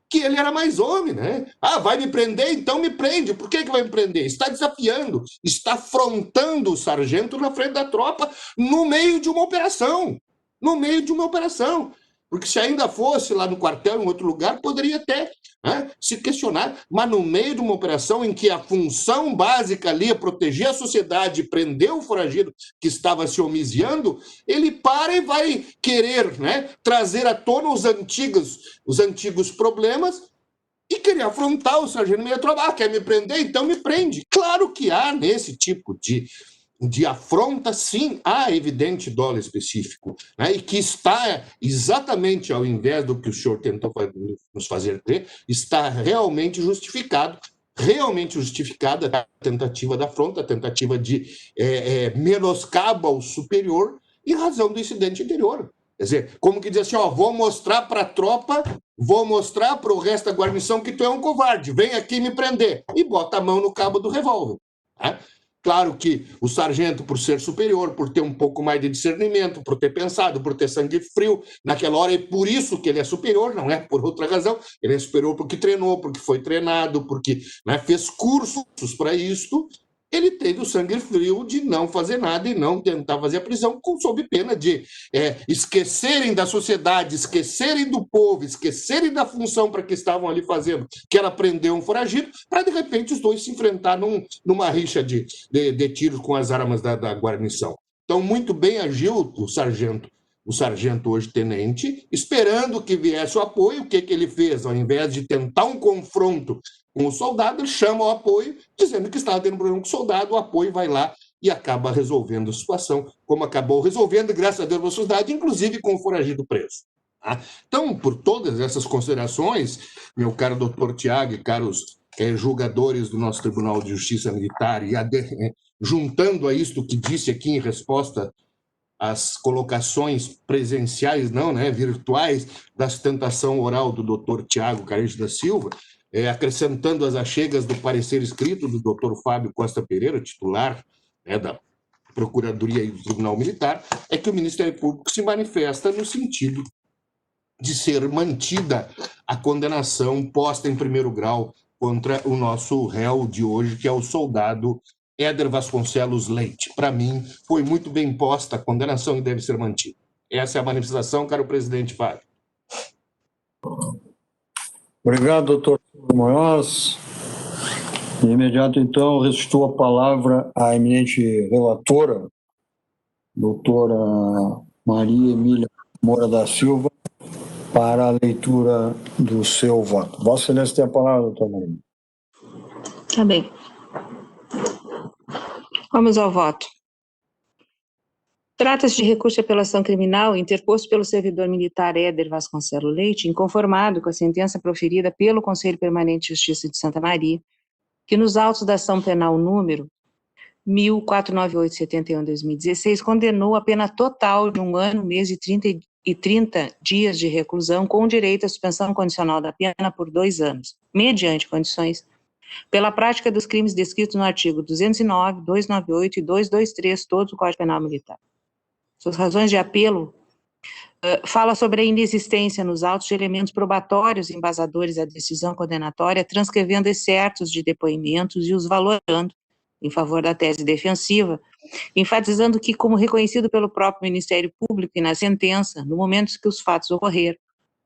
que ele era mais homem, né? Vai me prender? Então me prende. Por que vai me prender? Está desafiando, está afrontando o sargento na frente da tropa no meio de uma operação. No meio de uma operação. Porque se ainda fosse lá no quartel, em outro lugar, poderia até se questionar, mas no meio de uma operação em que a função básica ali é proteger a sociedade, prender o foragido que estava se homiziando, ele para e vai querer trazer à tona os antigos problemas e querer afrontar o sargento no meio do trabalho. Quer me prender? Então me prende. Claro que há nesse tipo de afronta, sim, há evidente dolo específico, né? E que está exatamente ao invés do que o senhor tentou nos fazer crer, está realmente justificada a tentativa da afronta, a tentativa de menoscabo ao superior em razão do incidente anterior. Quer dizer, como que diz assim, ó, vou mostrar para a tropa, vou mostrar para o resto da guarnição que tu é um covarde, vem aqui me prender, e bota a mão no cabo do revólver, né? Claro que o sargento, por ser superior, por ter um pouco mais de discernimento, por ter pensado, por ter sangue frio naquela hora, e por isso que ele é superior, não é por outra razão, ele é superior porque treinou, porque foi treinado, porque, né, fez cursos para isso, ele teve o sangue frio de não fazer nada e não tentar fazer a prisão, sob pena de esquecerem da sociedade, esquecerem do povo, esquecerem da função para que estavam ali fazendo, que era prender um foragido, para de repente os dois se enfrentar numa rixa de tiros com as armas da guarnição. Então, muito bem agiu o sargento hoje tenente, esperando que viesse o apoio. O que ele fez? Ao invés de tentar um confronto com o soldado, ele chama o apoio, dizendo que estava tendo problema com o soldado, o apoio vai lá e acaba resolvendo a situação, como acabou resolvendo, graças a Deus, a sociedade, inclusive com o foragido preso. Tá? Então, por todas essas considerações, meu caro doutor Tiago e caros julgadores do nosso Tribunal de Justiça Militar, e juntando a isto que disse aqui em resposta às colocações presenciais, não, né, virtuais, da sustentação oral do doutor Tiago Carente da Silva, acrescentando as achegas do parecer escrito do doutor Fábio Costa Pereira, titular da Procuradoria e do Tribunal Militar, é que o Ministério Público se manifesta no sentido de ser mantida a condenação posta em primeiro grau contra o nosso réu de hoje, que é o soldado Éder Vasconcelos Leite. Para mim, foi muito bem posta a condenação e deve ser mantida. Essa é a manifestação, caro presidente Fábio. Obrigado, doutor Munhoz. De imediato, então, restituo a palavra à eminente relatora, doutora Maria Emília Moura da Silva, para a leitura do seu voto. Vossa Excelência tem a palavra, doutora Maria. Tá bem. Vamos ao voto. Trata-se de recurso de apelação criminal interposto pelo servidor militar Éder Vasconcelos Leite, inconformado com a sentença proferida pelo Conselho Permanente de Justiça de Santa Maria, que nos autos da ação penal número 1498/71/2016 condenou a pena total de 1 ano, mês e 30 dias de reclusão, com direito à suspensão condicional da pena por 2 anos, mediante condições, pela prática dos crimes descritos no artigo 209, 298 e 223, todos do Código Penal Militar. Suas razões de apelo fala sobre a inexistência nos autos de elementos probatórios embasadores à decisão condenatória, transcrevendo excertos de depoimentos e os valorando em favor da tese defensiva, enfatizando que, como reconhecido pelo próprio Ministério Público e na sentença, no momento que os fatos ocorreram,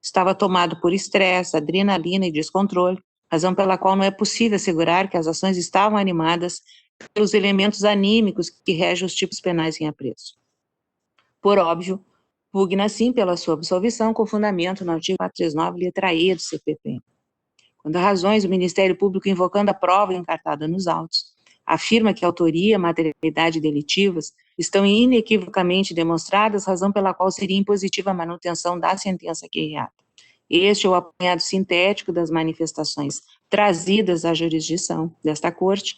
estava tomado por estresse, adrenalina e descontrole, razão pela qual não é possível assegurar que as ações estavam animadas pelos elementos anímicos que regem os tipos penais em apreço. Por óbvio, pugna sim pela sua absolvição com fundamento no artigo 439, letra E do CPP. Quando há razões, o Ministério Público, invocando a prova encartada nos autos, afirma que a autoria e a materialidade delitivas estão inequivocamente demonstradas, razão pela qual seria impositiva a manutenção da sentença aqui reata. Este é o apanhado sintético das manifestações trazidas à jurisdição desta Corte,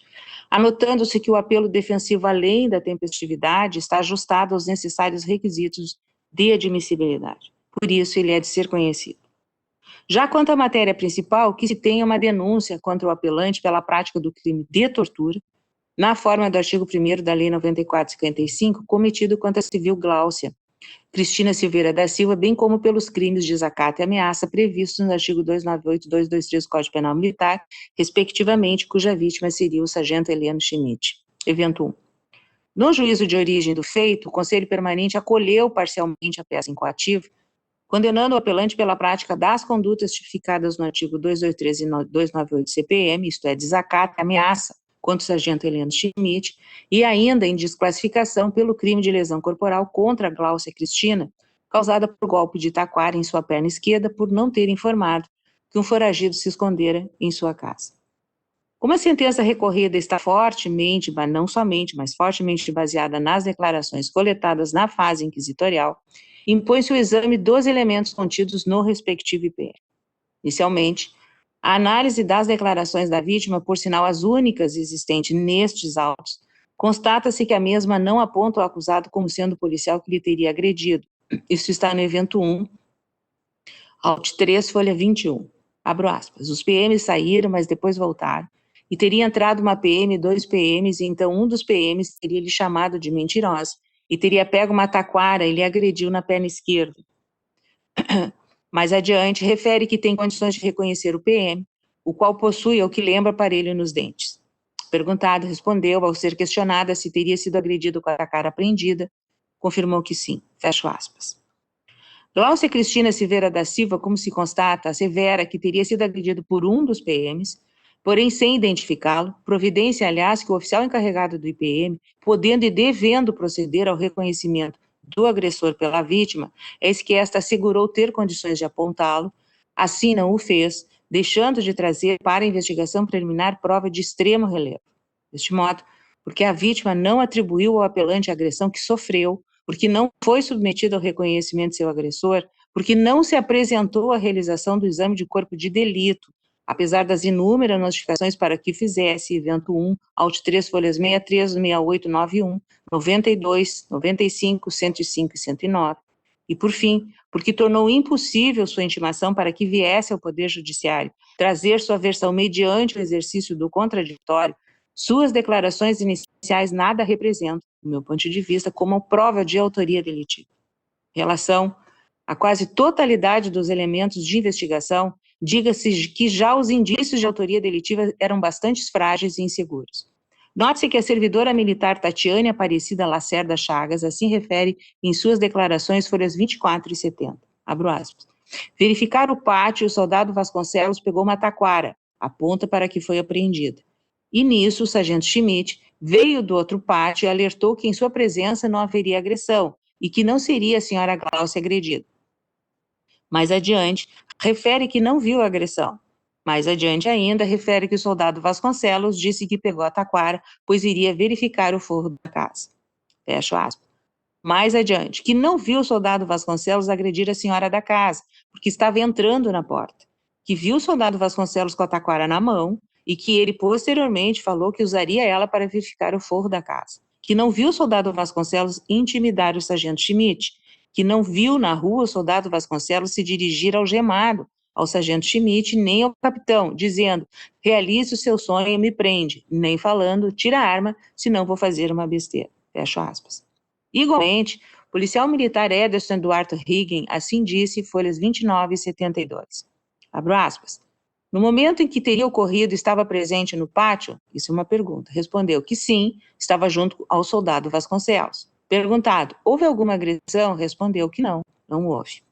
anotando-se que o apelo defensivo, além da tempestividade, está ajustado aos necessários requisitos de admissibilidade. Por isso, ele é de ser conhecido. Já quanto à matéria principal, que se tenha uma denúncia contra o apelante pela prática do crime de tortura, na forma do artigo 1º da Lei 94/55, cometido contra a civil Gláucia Cristina Silveira da Silva, bem como pelos crimes de desacato e ameaça previstos no artigo 298 e 223 do Código Penal Militar, respectivamente, cuja vítima seria o sargento Heleno Schmidt. Evento 1. No juízo de origem do feito, o Conselho Permanente acolheu parcialmente a peça incoativa, condenando o apelante pela prática das condutas tipificadas no artigo 283 e 298 do CPM, isto é, desacato e ameaça, contra o sargento Heleno Schmidt, e ainda em desclassificação pelo crime de lesão corporal contra a Gláucia Cristina, causada por golpe de taquara em sua perna esquerda, por não ter informado que um foragido se escondera em sua casa. Como a sentença recorrida está fortemente, mas não somente, mas fortemente baseada nas declarações coletadas na fase inquisitorial, impõe-se o exame dos elementos contidos no respectivo IPM. Inicialmente, a análise das declarações da vítima, por sinal as únicas existentes nestes autos, constata-se que a mesma não aponta o acusado como sendo o policial que lhe teria agredido. Isso está no evento 1, auto 3, folha 21. Abro aspas. Os PMs saíram, mas depois voltaram, e teria entrado uma PM e 2 PMs, e então um dos PMs teria lhe chamado de mentirosa, e teria pego uma taquara e lhe agrediu na perna esquerda. Mais adiante, refere que tem condições de reconhecer o PM, o qual possui ou que lembra aparelho nos dentes. Perguntado, respondeu, ao ser questionada se teria sido agredido com a taquara apreendida, confirmou que sim. Fecho aspas. Glaucia Cristina Silveira da Silva, como se constata, assevera que teria sido agredido por um dos PMs, porém sem identificá-lo, providência, aliás, que o oficial encarregado do IPM, podendo e devendo proceder ao reconhecimento do agressor pela vítima, eis que esta assegurou ter condições de apontá-lo, assim não o fez, deixando de trazer para a investigação preliminar prova de extremo relevo. Deste modo, porque a vítima não atribuiu ao apelante a agressão que sofreu, porque não foi submetido ao reconhecimento de seu agressor, porque não se apresentou à realização do exame de corpo de delito, apesar das inúmeras notificações para que fizesse, evento 1, auto 3, folhas 63, 68, 91, 92, 95, 105 e 109, e por fim, porque tornou impossível sua intimação para que viesse ao Poder Judiciário trazer sua versão mediante o exercício do contraditório, suas declarações iniciais nada representam, do meu ponto de vista, como prova de autoria delitiva. Em relação à quase totalidade dos elementos de investigação, diga-se que já os indícios de autoria delitiva eram bastante frágeis e inseguros. Note-se que a servidora militar Tatiane Aparecida Lacerda Chagas assim refere em suas declarações, folhas 24 e 70. Abro aspas. Verificar o pátio, o soldado Vasconcelos pegou uma taquara, aponta para que foi apreendida. E nisso, o sargento Schmidt veio do outro pátio e alertou que em sua presença não haveria agressão e que não seria a senhora Glaucia agredida. Mais adiante, refere que não viu a agressão. Mais adiante ainda, refere que o soldado Vasconcelos disse que pegou a taquara, pois iria verificar o forro da casa. Fecho aspas. Mais adiante, que não viu o soldado Vasconcelos agredir a senhora da casa, porque estava entrando na porta. Que viu o soldado Vasconcelos com a taquara na mão e que ele posteriormente falou que usaria ela para verificar o forro da casa. Que não viu o soldado Vasconcelos intimidar o sargento Schmidt. Que não viu na rua o soldado Vasconcelos se dirigir algemado ao sargento Schmidt, nem ao capitão, dizendo, realize o seu sonho e me prende, nem falando, tira a arma, senão vou fazer uma besteira. Fecho aspas. Igualmente, o policial militar Ederson Eduardo Higgin assim disse, folhas 29 e 72. Abro aspas. No momento em que teria ocorrido, estava presente no pátio? Isso é uma pergunta. Respondeu que sim, estava junto ao soldado Vasconcelos. Perguntado, houve alguma agressão? Respondeu que não houve.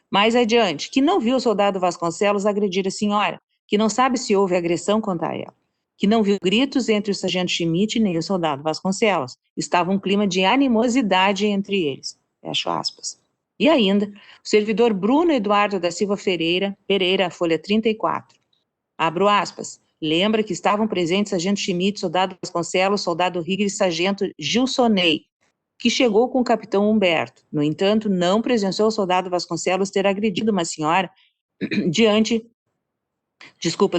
Mais adiante, que não viu o soldado Vasconcelos agredir a senhora, que não sabe se houve agressão contra ela, que não viu gritos entre o sargento Schmidt nem o soldado Vasconcelos. Estava um clima de animosidade entre eles. Fecho aspas. E ainda, o servidor Bruno Eduardo da Silva Pereira, folha 34. Abro aspas. Lembra que estavam presentes sargento Schmidt, soldado Vasconcelos, soldado Rigger e sargento Gilsonei, que chegou com o capitão Humberto. No entanto, não presenciou o soldado Vasconcelos ter agredido uma senhora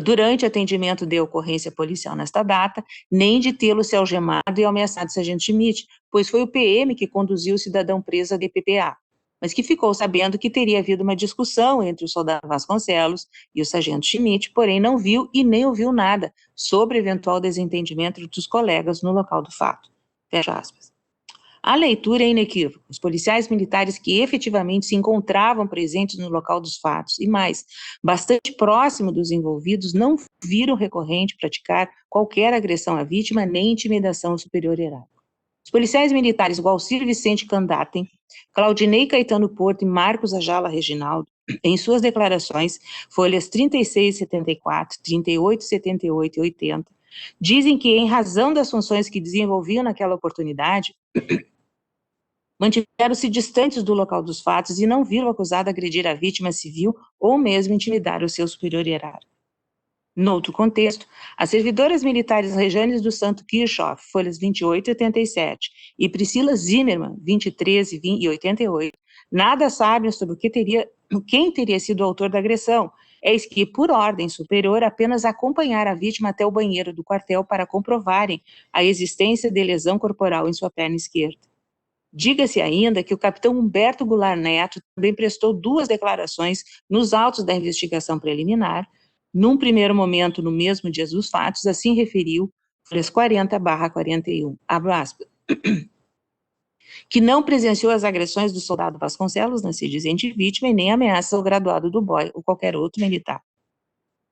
durante atendimento de ocorrência policial nesta data, nem de tê-lo se algemado e ameaçado o sargento Schmidt, pois foi o PM que conduziu o cidadão preso à DPPA, mas que ficou sabendo que teria havido uma discussão entre o soldado Vasconcelos e o sargento Schmidt, porém não viu e nem ouviu nada sobre eventual desentendimento entre os colegas no local do fato. Fecha aspas. A leitura é inequívoca. Os policiais militares que efetivamente se encontravam presentes no local dos fatos e mais, bastante próximo dos envolvidos, não viram recorrente praticar qualquer agressão à vítima nem intimidação ao superior hierárquico. Os policiais militares Gualcir Vicente Candatem, Claudinei Caetano Porto e Marcos Ajala Reginaldo, em suas declarações, folhas 36, 74, 38, 78 e 80, dizem que, em razão das funções que desenvolviam naquela oportunidade, mantiveram-se distantes do local dos fatos e não viram o acusado agredir a vítima civil ou mesmo intimidar o seu superior hierárquico. Noutro contexto, as servidoras militares Rejanes do Santo Kirchhoff, folhas 28 e 87, e Priscila Zimmermann, 23 e 88, nada sabem sobre quem teria sido o autor da agressão, eis que, por ordem superior, apenas acompanharam a vítima até o banheiro do quartel para comprovarem a existência de lesão corporal em sua perna esquerda. Diga-se ainda que o capitão Humberto Goulart Neto também prestou 2 declarações nos autos da investigação preliminar. Num primeiro momento, no mesmo dia dos fatos, assim referiu, folhas 40/41, abro aspas, que não presenciou as agressões do soldado Vasconcelos, na se dizente vítima, e nem ameaças ao graduado do BOI ou qualquer outro militar.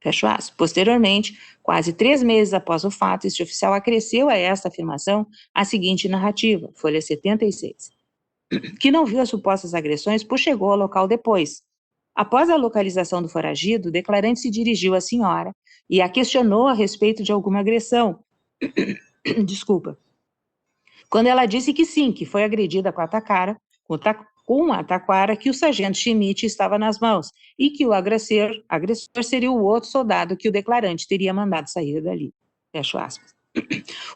Fecho aspas. Posteriormente, quase 3 meses após o fato, este oficial acresceu a esta afirmação a seguinte narrativa, folha 76, que não viu as supostas agressões, pois chegou ao local depois. Após a localização do foragido, o declarante se dirigiu à senhora e a questionou a respeito de alguma agressão. Desculpa. Quando ela disse que sim, que foi agredida com a taquara que o sargento Schmidt estava nas mãos e que o agressor seria o outro soldado que o declarante teria mandado sair dali. Fecho aspas.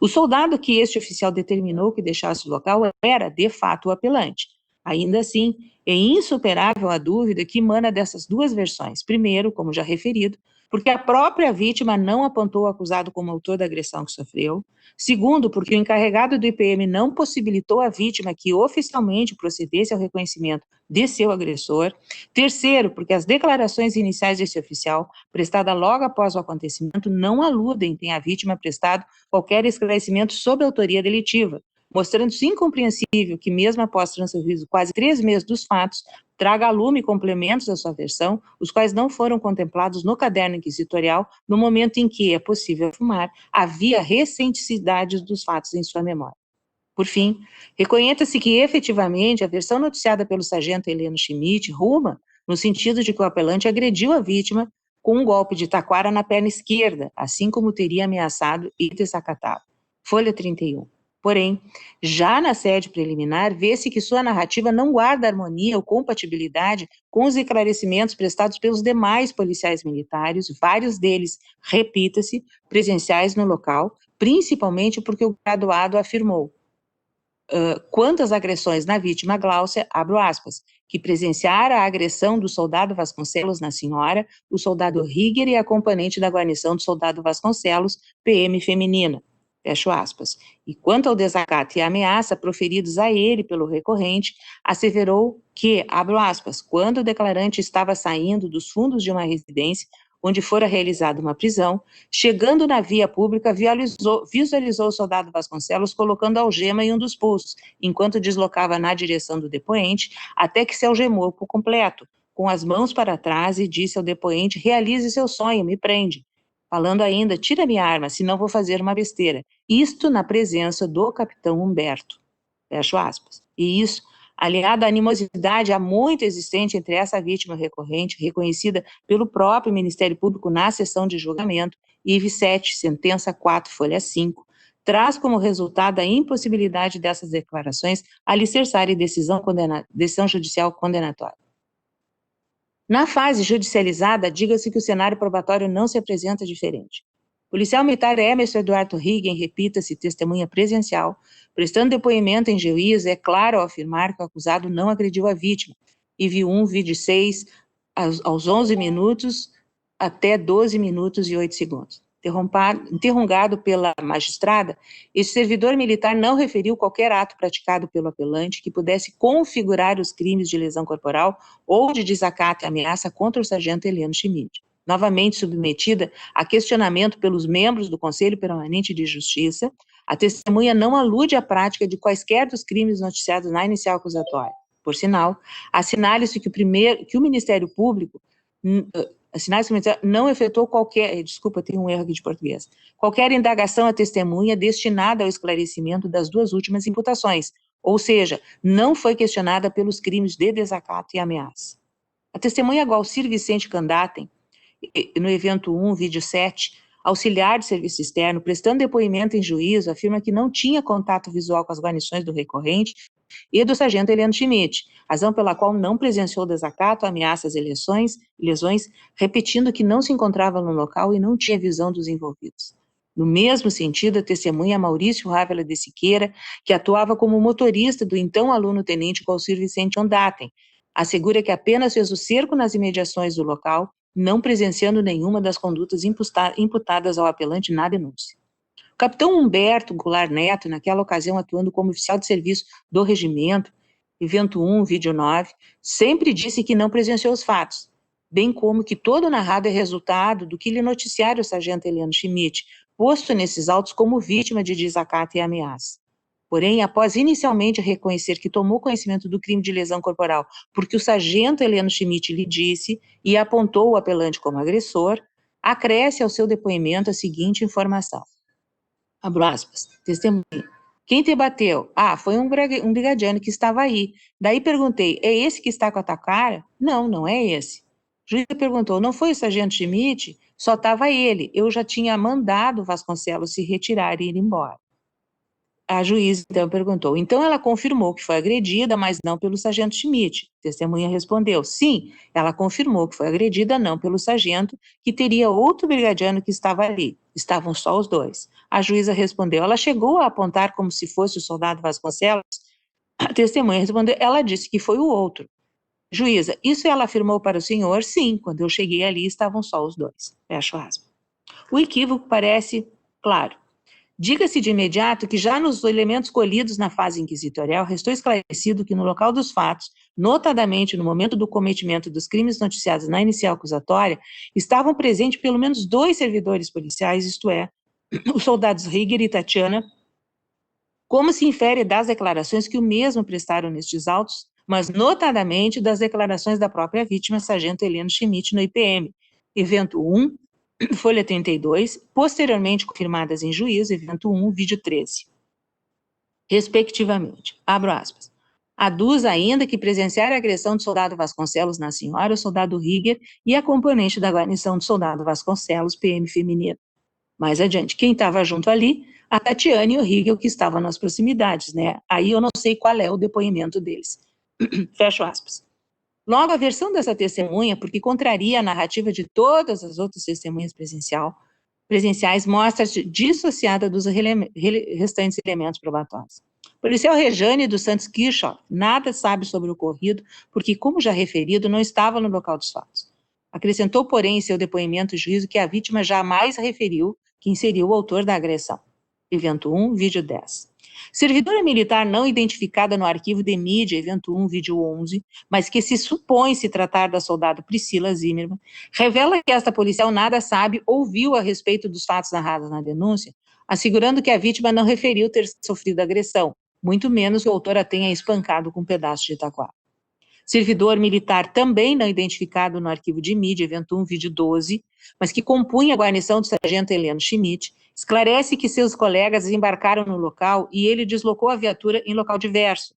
O soldado que este oficial determinou que deixasse o local era, de fato, o apelante. Ainda assim, é insuperável a dúvida que emana dessas 2 versões. Primeiro, como já referido, porque a própria vítima não apontou o acusado como autor da agressão que sofreu. Segundo, porque o encarregado do IPM não possibilitou à vítima que oficialmente procedesse ao reconhecimento de seu agressor. Terceiro, porque as declarações iniciais desse oficial, prestada logo após o acontecimento, não aludem em a vítima prestado qualquer esclarecimento sobre a autoria delitiva, mostrando-se incompreensível que, mesmo após transcorridos quase 3 meses dos fatos, traga à lume complementos da sua versão, os quais não foram contemplados no caderno inquisitorial, no momento em que, é possível afirmar, havia recenticidades dos fatos em sua memória. Por fim, reconheça-se que, efetivamente, a versão noticiada pelo sargento Heleno Schmidt ruma no sentido de que o apelante agrediu a vítima com um golpe de taquara na perna esquerda, assim como teria ameaçado e desacatado. Folha 31. Porém, já na sede preliminar, vê-se que sua narrativa não guarda harmonia ou compatibilidade com os esclarecimentos prestados pelos demais policiais militares, vários deles, repita-se, presenciais no local, principalmente porque o graduado afirmou quanto às agressões na vítima Gláucia, abro aspas, que presenciara a agressão do soldado Vasconcelos na senhora, o soldado Rigger e a componente da guarnição do soldado Vasconcelos, PM feminina, fecho aspas. E quanto ao desacato e ameaça proferidos a ele pelo recorrente, asseverou que, abro aspas, quando o declarante estava saindo dos fundos de uma residência onde fora realizada uma prisão, chegando na via pública, visualizou o soldado Vasconcelos colocando algema em um dos pulsos, enquanto deslocava na direção do depoente, até que se algemou por completo, com as mãos para trás, e disse ao depoente, realize seu sonho, me prende. Falando ainda, tira minha arma, senão vou fazer uma besteira. Isto na presença do capitão Humberto. Fecho aspas. E isso, aliado à animosidade há muito existente entre essa vítima recorrente, reconhecida pelo próprio Ministério Público na sessão de julgamento, IV 7, sentença 4, folha 5, traz como resultado a impossibilidade dessas declarações alicerçarem decisão judicial condenatória. Na fase judicializada, diga-se que o cenário probatório não se apresenta diferente. O policial militar Emerson Eduardo Riggen, repita-se, testemunha presencial, prestando depoimento em juízo, é claro ao afirmar que o acusado não agrediu a vítima. IV 1, vídeo 6, aos 11 minutos até 12 minutos e 8 segundos. Interrogado pela magistrada, esse servidor militar não referiu qualquer ato praticado pelo apelante que pudesse configurar os crimes de lesão corporal ou de desacato e ameaça contra o sargento Heleno Schmidt. Novamente submetida a questionamento pelos membros do Conselho Permanente de Justiça, a testemunha não alude à prática de quaisquer dos crimes noticiados na inicial acusatória. Por sinal, assinale-se que o Ministério Público não efetuou qualquer, tem um erro aqui de português, qualquer indagação à testemunha destinada ao esclarecimento das 2 últimas imputações, ou seja, não foi questionada pelos crimes de desacato e ameaça. A testemunha Gualcir Vicente Candatem, no evento 1, vídeo 7, auxiliar de serviço externo, prestando depoimento em juízo, afirma que não tinha contato visual com as guarnições do recorrente e do sargento Heleno Schmidt, razão pela qual não presenciou desacato, ameaças e lesões, repetindo que não se encontrava no local e não tinha visão dos envolvidos. No mesmo sentido, a testemunha Maurício Rávila de Siqueira, que atuava como motorista do então aluno-tenente Qualcir Vicente Ondaten, assegura que apenas fez o cerco nas imediações do local, não presenciando nenhuma das condutas imputadas ao apelante na denúncia. O capitão Humberto Goulart Neto, naquela ocasião atuando como oficial de serviço do regimento, evento 1, vídeo 9, sempre disse que não presenciou os fatos, bem como que todo o narrado é resultado do que lhe noticiara o sargento Heleno Schmidt, posto nesses autos como vítima de desacato e ameaça. Porém, após inicialmente reconhecer que tomou conhecimento do crime de lesão corporal porque o sargento Heleno Schmidt lhe disse e apontou o apelante como agressor, acresce ao seu depoimento a seguinte informação. Abro aspas, testemunha. Quem te bateu? Ah, foi um brigadiano que estava aí. Daí perguntei, é esse que está com a tua cara? Não, não é esse. O juiz perguntou, não foi o sargento Schmidt? Só estava ele. Eu já tinha mandado o Vasconcelos se retirar e ir embora. A juíza, então, perguntou, então ela confirmou que foi agredida, mas não pelo sargento Schmidt. A testemunha respondeu, sim, ela confirmou que foi agredida não pelo sargento, que teria outro brigadiano que estava ali. Estavam só os dois. A juíza respondeu, ela chegou a apontar como se fosse o soldado Vasconcelos? A testemunha respondeu, ela disse que foi o outro. Juíza, isso ela afirmou para o senhor? Sim, quando eu cheguei ali estavam só os dois. Fecho aspas. O equívoco parece claro. Diga-se de imediato que já nos elementos colhidos na fase inquisitorial, restou esclarecido que no local dos fatos, notadamente no momento do cometimento dos crimes noticiados na inicial acusatória, estavam presentes pelo menos 2 servidores policiais, isto é, os soldados Rieger e Tatiana, como se infere das declarações que o mesmo prestaram nestes autos, mas notadamente das declarações da própria vítima, sargento Heleno Schmidt, no IPM, evento 1, folha 32, posteriormente confirmadas em juízo, evento 1, vídeo 13, respectivamente. Abro aspas. Aduz ainda que presenciar a agressão do soldado Vasconcelos na senhora, o soldado Rieger e a componente da guarnição do soldado Vasconcelos, PM feminino. Mais adiante, quem estava junto ali, a Tatiane e o Rieger, que estavam nas proximidades, né? Aí eu não sei qual é o depoimento deles. Fecho aspas. Logo, a versão dessa testemunha, porque contraria a narrativa de todas as outras testemunhas presenciais, mostra-se dissociada dos restantes elementos probatórios. O policial Rejane dos Santos Kirchhoff nada sabe sobre o ocorrido, porque, como já referido, não estava no local dos fatos. Acrescentou, porém, em seu depoimento e juízo que a vítima jamais referiu quem seria o autor da agressão. Evento 1, vídeo 10. Servidora militar não identificada no arquivo de mídia, evento 1, vídeo 11, mas que se supõe se tratar da soldado Priscila Zimmermann, revela que esta policial nada sabe ou viu a respeito dos fatos narrados na denúncia, assegurando que a vítima não referiu ter sofrido agressão, muito menos que o autor a tenha espancado com um pedaço de taquara. Servidor militar também não identificado no arquivo de mídia, evento 1, vídeo 12, mas que compunha a guarnição do sargento Heleno Schmidt, esclarece que seus colegas desembarcaram no local e ele deslocou a viatura em local diverso,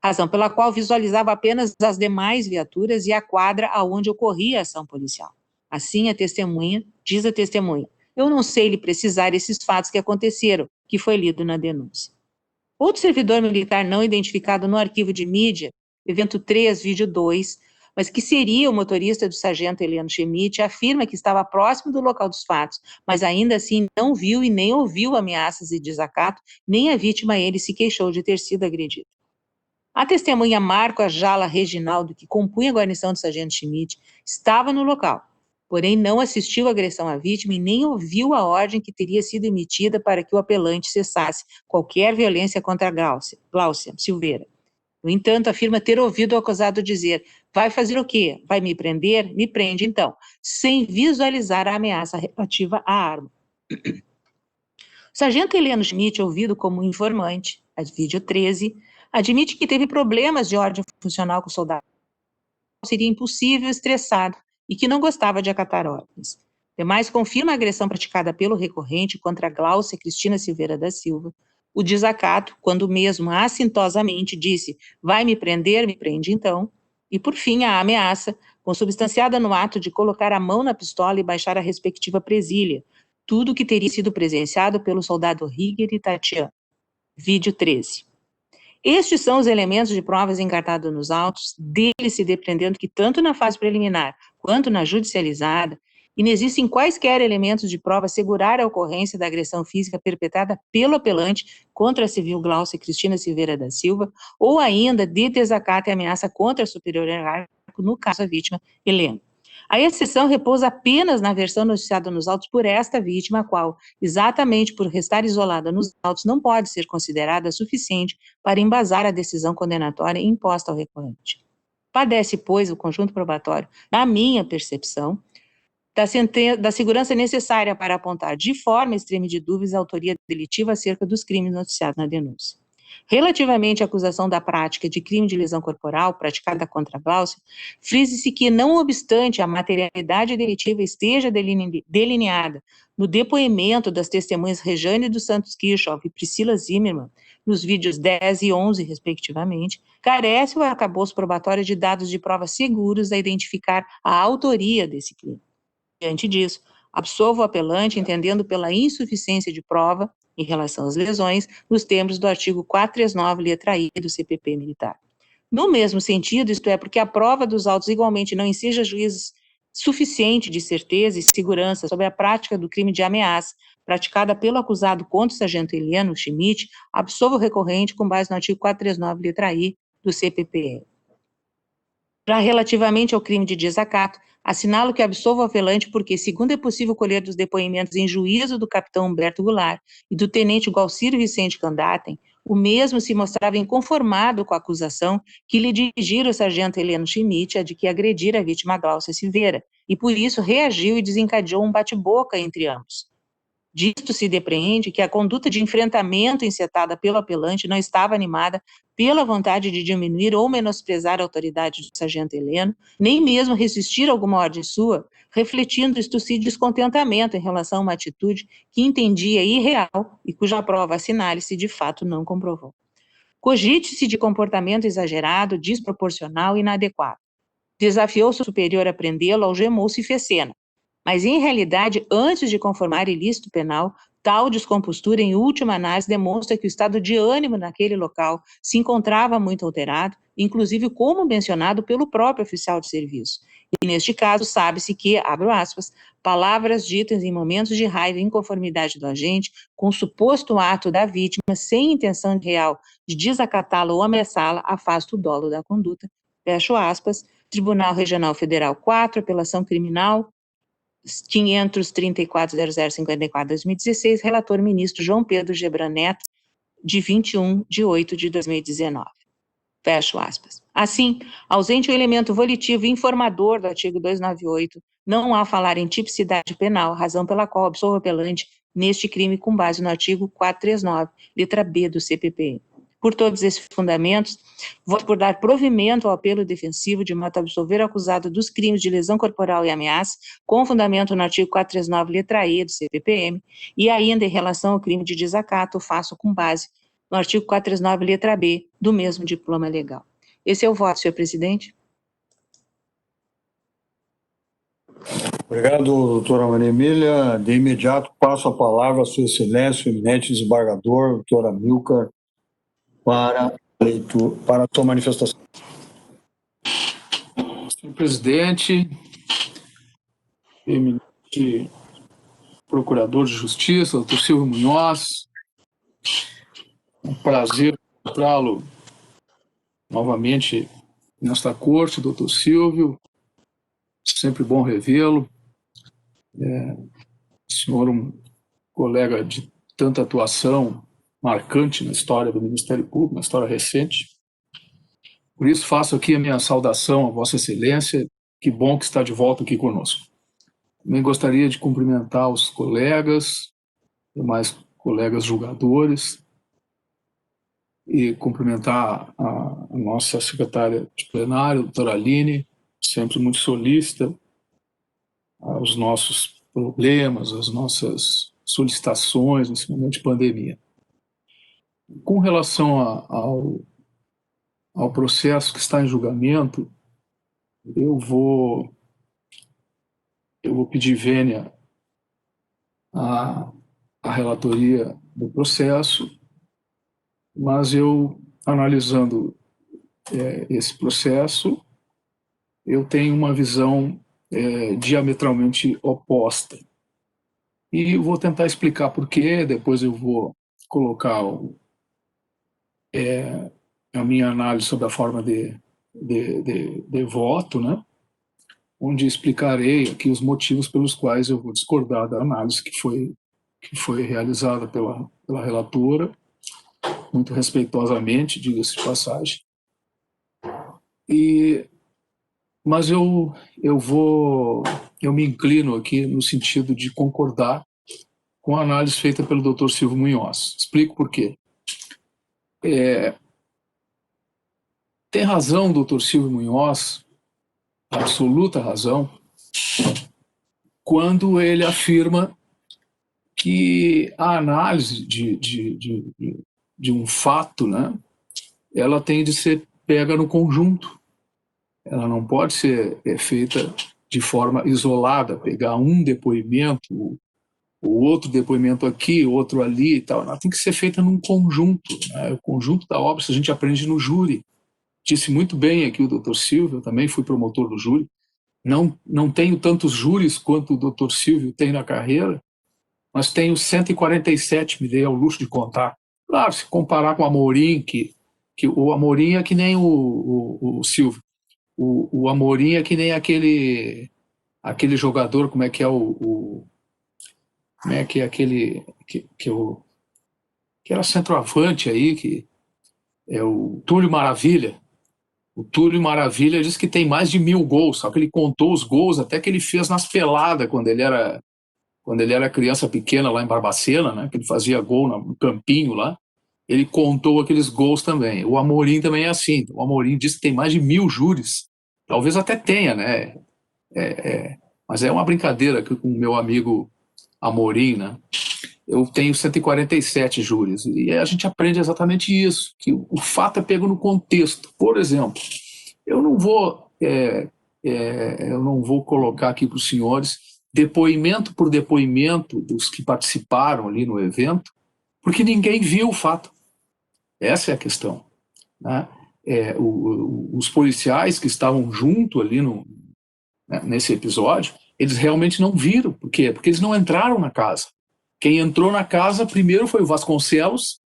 razão pela qual visualizava apenas as demais viaturas e a quadra aonde ocorria a ação policial. Assim, a testemunha, diz a testemunha, eu não sei lhe precisar esses fatos que aconteceram, que foi lido na denúncia. Outro servidor militar não identificado no arquivo de mídia, evento 3, vídeo 2, mas que seria o motorista do sargento Heleno Schmidt, afirma que estava próximo do local dos fatos, mas ainda assim não viu e nem ouviu ameaças e desacato, nem a vítima ele se queixou de ter sido agredida. A testemunha Marco Ajala Reginaldo, que compunha a guarnição do sargento Schmidt, estava no local, porém não assistiu à agressão à vítima e nem ouviu a ordem que teria sido emitida para que o apelante cessasse qualquer violência contra Gláucia Silveira. No entanto, afirma ter ouvido o acusado dizer, vai fazer o quê? Vai me prender? Me prende então, sem visualizar a ameaça relativa à arma. O sargento Heleno Schmidt, ouvido como informante, vídeo 13, admite que teve problemas de ordem funcional com o soldado, seria impulsivo e estressado, e que não gostava de acatar ordens. Demais, confirma a agressão praticada pelo recorrente contra Gláucia Cristina Silveira da Silva, o desacato, quando mesmo assintosamente disse, vai me prender, me prende então, e por fim a ameaça, consubstanciada no ato de colocar a mão na pistola e baixar a respectiva presilha, tudo o que teria sido presenciado pelo soldado Rieger e Tatiana. Vídeo 13. Estes são os elementos de provas encartados nos autos, dele se depreendendo que tanto na fase preliminar quanto na judicializada, inexistem quaisquer elementos de prova assegurar a ocorrência da agressão física perpetrada pelo apelante contra a civil Glaucia Cristina Silveira da Silva, ou ainda de desacato e ameaça contra a superior hierárquico, no caso a vítima Helena. A exceção repousa apenas na versão noticiada nos autos por esta vítima, a qual, exatamente por restar isolada nos autos, não pode ser considerada suficiente para embasar a decisão condenatória imposta ao recorrente. Padece, pois, o conjunto probatório, na minha percepção, da segurança necessária para apontar de forma extrema de dúvidas a autoria delitiva acerca dos crimes noticiados na denúncia. Relativamente à acusação da prática de crime de lesão corporal praticada contra Glaucia, frise-se que, não obstante a materialidade delitiva esteja delineada no depoimento das testemunhas Rejane dos Santos Kirchhoff e Priscila Zimmermann, nos vídeos 10 e 11, respectivamente, carece o arcabouço probatório de dados de prova seguros a identificar a autoria desse crime. Diante disso, absolvo o apelante entendendo pela insuficiência de prova em relação às lesões, nos termos do artigo 439, letra I do CPP militar. No mesmo sentido, isto é, porque a prova dos autos igualmente não enseja juízo suficiente de certeza e segurança sobre a prática do crime de ameaça praticada pelo acusado contra o sargento Heleno Schmidt, absolvo o recorrente com base no artigo 439, letra I do CPPL. Já relativamente ao crime de desacato, assinalo que absolvo o apelante porque, segundo é possível colher dos depoimentos em juízo do capitão Humberto Goulart e do tenente Gualcírio Vicente Candatem, o mesmo se mostrava inconformado com a acusação que lhe dirigira o sargento Heleno Schmidt a de que agredira a vítima Glaucia Silveira, e por isso reagiu e desencadeou um bate-boca entre ambos. Disto se depreende que a conduta de enfrentamento encetada pelo apelante não estava animada pela vontade de diminuir ou menosprezar a autoridade do sargento Heleno, nem mesmo resistir a alguma ordem sua, refletindo isto se descontentamento em relação a uma atitude que entendia irreal e cuja prova assinale-se de fato não comprovou. Cogite-se de comportamento exagerado, desproporcional e inadequado. Desafiou seu superior a prendê-lo, algemou-se e fez cena. Mas, em realidade, antes de conformar ilícito penal, tal descompostura, em última análise, demonstra que o estado de ânimo naquele local se encontrava muito alterado, inclusive como mencionado pelo próprio oficial de serviço. E, neste caso, sabe-se que, abro aspas, palavras ditas em momentos de raiva e inconformidade do agente, com o suposto ato da vítima, sem intenção real de desacatá-la ou ameaçá-la, afasta o dolo da conduta. Fecho aspas. Tribunal Regional Federal 4, apelação criminal, 534.0054/2016, relator ministro João Pedro Gebran Neto, de 21 de 8 de 2019. Fecho aspas. Assim, ausente o elemento volitivo e informador do artigo 298, não há falar em tipicidade penal, razão pela qual absolvo o apelante neste crime com base no artigo 439, letra B do CPP. Por todos esses fundamentos, voto por dar provimento ao apelo defensivo de modo a absolver o acusado dos crimes de lesão corporal e ameaça, com fundamento no artigo 439, letra E do CPPM, e ainda em relação ao crime de desacato, faço com base no artigo 439, letra B, do mesmo diploma legal. Esse é o voto, senhor presidente. Obrigado, doutora Maria Emília. De imediato, passo a palavra a sua excelência, o eminente desembargador, doutora Amilcar, para a sua manifestação. Senhor presidente, eminente procurador de justiça, doutor Silvio Munhoz, é um prazer encontrá-lo novamente nesta corte, doutor Silvio, sempre bom revê-lo. Senhor, um colega de tanta atuação marcante na história do Ministério Público, na história recente. Por isso, faço aqui a minha saudação a Vossa Excelência. Que bom que está de volta aqui conosco. Também gostaria de cumprimentar os colegas, demais colegas julgadores, e cumprimentar a nossa secretária de plenário, doutora Aline, sempre muito solícita aos nossos problemas, às nossas solicitações nesse momento de pandemia. Com relação ao processo que está em julgamento, eu vou pedir vênia a relatoria do processo, mas eu, analisando esse processo, eu tenho uma visão diametralmente oposta. E eu vou tentar explicar por quê, depois eu vou colocar a minha análise sobre a forma de voto, né? Onde explicarei aqui os motivos pelos quais eu vou discordar da análise que foi realizada pela relatora, muito respeitosamente, diga-se de passagem. Mas eu me inclino aqui no sentido de concordar com a análise feita pelo Dr. Silvio Munhoz. Explico por quê. Tem razão o Dr. Silvio Munhoz, absoluta razão, quando ele afirma que a análise de um fato, né, ela tem de ser pega no conjunto. Ela não pode ser feita de forma isolada, pegar um depoimento, o outro depoimento aqui, outro ali e tal. Ela tem que ser feita num conjunto, né? O conjunto da obra, isso a gente aprende no júri. Disse muito bem aqui o Dr. Silvio, eu também fui promotor do júri. Não tenho tantos júris quanto o Dr. Silvio tem na carreira, mas tenho 147, me dei ao luxo de contar. Claro, se comparar com o Amorim, que o Amorim é que nem o Silvio. O Amorim é que nem aquele jogador, como é que é como é que é aquele que era centroavante aí, que é o Túlio Maravilha. O Túlio Maravilha diz que tem mais de 1000 gols, só que ele contou os gols até que ele fez nas peladas quando ele era criança pequena lá em Barbacena, né, que ele fazia gol no campinho lá. Ele contou aqueles gols também. O Amorim também é assim. O Amorim diz que tem mais de 1000 júris. Talvez até tenha, né? Mas é uma brincadeira com o meu amigo Amorim, né? Eu tenho 147 júris. E a gente aprende exatamente isso, que o fato é pego no contexto. Por exemplo, eu não vou colocar aqui para os senhores depoimento por depoimento dos que participaram ali no evento, porque ninguém viu o fato. Essa é a questão, né? Os policiais que estavam junto ali nesse episódio, eles realmente não viram. Por quê? Porque eles não entraram na casa. Quem entrou na casa primeiro foi o Vasconcelos,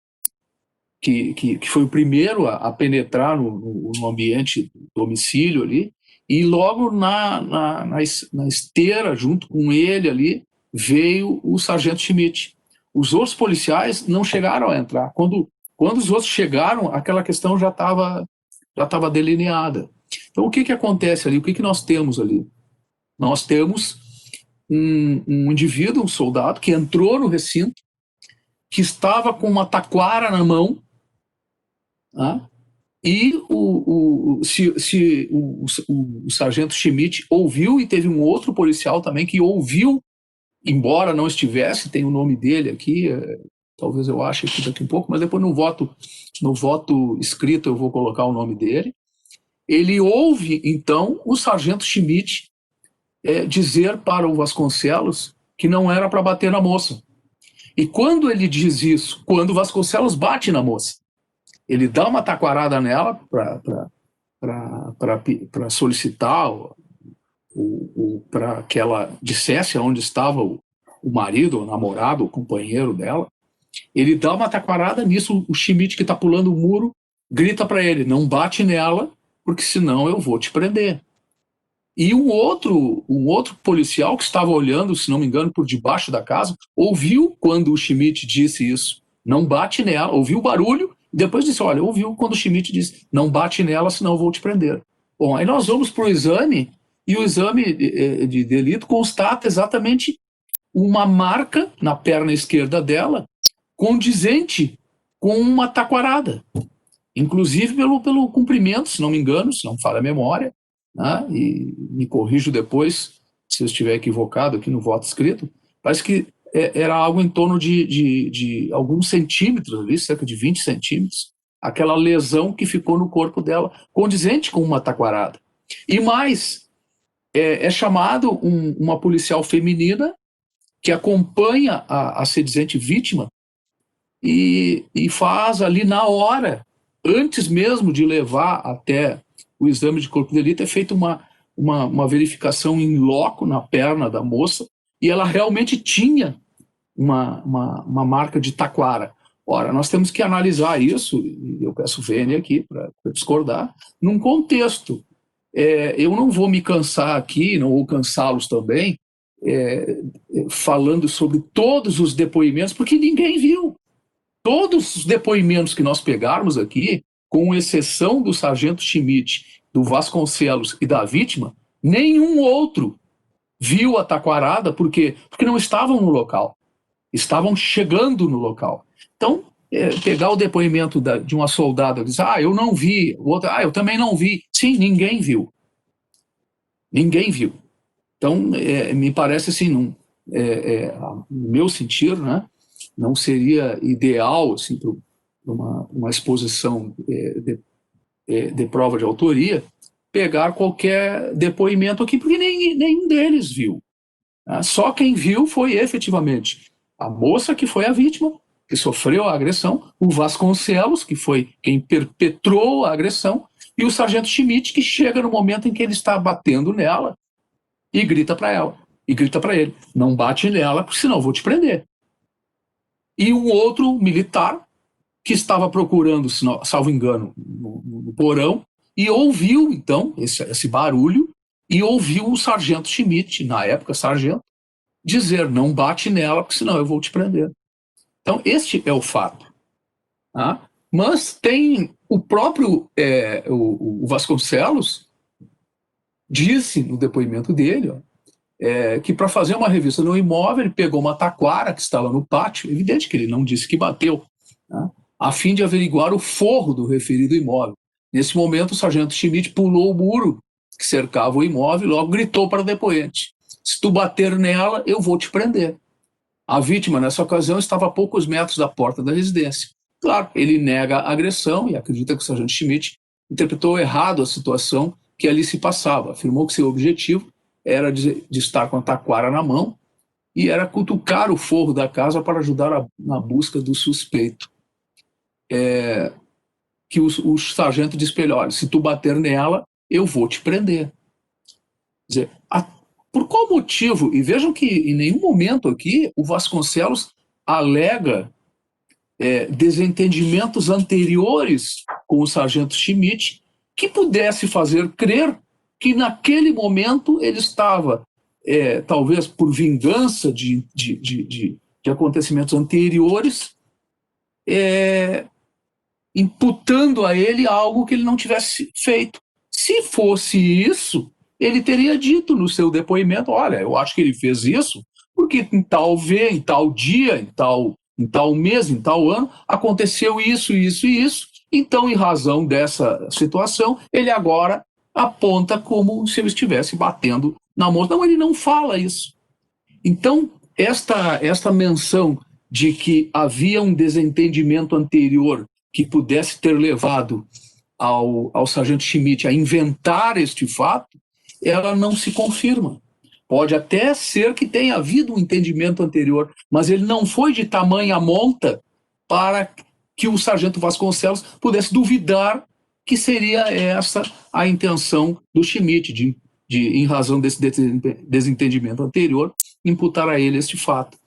que foi o primeiro a penetrar no ambiente do domicílio ali, e logo na esteira, junto com ele ali, veio o sargento Schmidt. Os outros policiais não chegaram a entrar. Quando os outros chegaram, aquela questão já estava delineada. Então, o que acontece ali? O que nós temos ali? Nós temos um indivíduo, um soldado, que entrou no recinto, que estava com uma taquara na mão, tá? E o sargento Schmidt ouviu, e teve um outro policial também que ouviu, embora não estivesse, tem o nome dele aqui, talvez eu ache aqui daqui a pouco, mas depois no voto escrito eu vou colocar o nome dele. Ele ouve, então, o sargento Schmidt dizer para o Vasconcelos que não era para bater na moça. E quando ele diz isso, quando o Vasconcelos bate na moça, ele dá uma taquarada nela para solicitar para que ela dissesse onde estava o marido, o namorado, o companheiro dela. Ele dá uma taquarada nisso, o Schmidt, que está pulando o muro, grita para ele: não bate nela, porque senão eu vou te prender. E um outro policial que estava olhando, se não me engano, por debaixo da casa, ouviu quando o Schmidt disse isso: não bate nela, ouviu o barulho, e depois disse: olha, ouviu quando o Schmidt disse: não bate nela, senão eu vou te prender. Bom, aí nós vamos para o exame, e o exame de delito constata exatamente uma marca na perna esquerda dela, condizente com uma taquarada, inclusive pelo cumprimento, se não me engano, se não falha a memória, né? E me corrijo depois se eu estiver equivocado aqui no voto escrito. Parece que era algo em torno de alguns centímetros ali, cerca de 20 centímetros, aquela lesão que ficou no corpo dela, condizente com uma taquarada. E mais, é chamado uma policial feminina que acompanha a sedizente vítima e faz ali na hora, antes mesmo de levar até o exame de corpo de delito, é feita uma verificação in loco na perna da moça, e ela realmente tinha uma marca de taquara. Ora, nós temos que analisar isso, e eu peço o VN aqui para discordar, num contexto. Eu não vou me cansar aqui, não vou cansá-los também, falando sobre todos os depoimentos, porque ninguém viu. Todos os depoimentos que nós pegarmos aqui, com exceção do sargento Schmidt, do Vasconcelos e da vítima, nenhum outro viu a taquarada, porque não estavam no local, estavam chegando no local. Então, pegar o depoimento de uma soldada e dizer, eu não vi, o outro, eu também não vi. Sim, ninguém viu. Ninguém viu. Então, me parece assim, no meu sentir, né, não seria ideal assim, para uma exposição de prova de autoria, pegar qualquer depoimento aqui, porque nenhum deles viu. Só quem viu foi efetivamente a moça, que foi a vítima, que sofreu a agressão, o Vasconcelos, que foi quem perpetrou a agressão, e o sargento Schmidt, que chega no momento em que ele está batendo nela e grita para ela, e grita para ele, não bate nela, porque senão eu vou te prender. E um outro militar que estava procurando, salvo engano, no porão, e ouviu, então, esse barulho, e ouviu o sargento Schmidt, na época sargento, dizer, não bate nela, porque senão eu vou te prender. Então, este é o fato. Tá? Mas tem o próprio o Vasconcelos disse no depoimento dele, que para fazer uma revista no imóvel, ele pegou uma taquara que estava no pátio, evidente que ele não disse que bateu, tá? A fim de averiguar o forro do referido imóvel. Nesse momento, o sargento Schmidt pulou o muro que cercava o imóvel e logo gritou para o depoente, se tu bater nela, eu vou te prender. A vítima, nessa ocasião, estava a poucos metros da porta da residência. Claro, ele nega a agressão e acredita que o sargento Schmidt interpretou errado a situação que ali se passava. Afirmou que seu objetivo era de estar com a taquara na mão e era cutucar o forro da casa para ajudar na busca do suspeito. Que o sargento disse para ele, olha, se tu bater nela, eu vou te prender. Quer dizer, por qual motivo? E vejam que em nenhum momento aqui o Vasconcelos alega desentendimentos anteriores com o sargento Schmidt que pudesse fazer crer que naquele momento ele estava, talvez por vingança de acontecimentos anteriores, imputando a ele algo que ele não tivesse feito. Se fosse isso, ele teria dito no seu depoimento, olha, eu acho que ele fez isso porque em tal dia, em tal mês, em tal ano, aconteceu isso, isso e isso, então, em razão dessa situação, ele agora aponta como se ele estivesse batendo na moça. Não, ele não fala isso. Então, esta menção de que havia um desentendimento anterior que pudesse ter levado ao sargento Schmidt a inventar este fato, ela não se confirma. Pode até ser que tenha havido um entendimento anterior, mas ele não foi de tamanha monta para que o sargento Vasconcelos pudesse duvidar que seria essa a intenção do Schmidt, de em razão desse desentendimento anterior, imputar a ele este fato.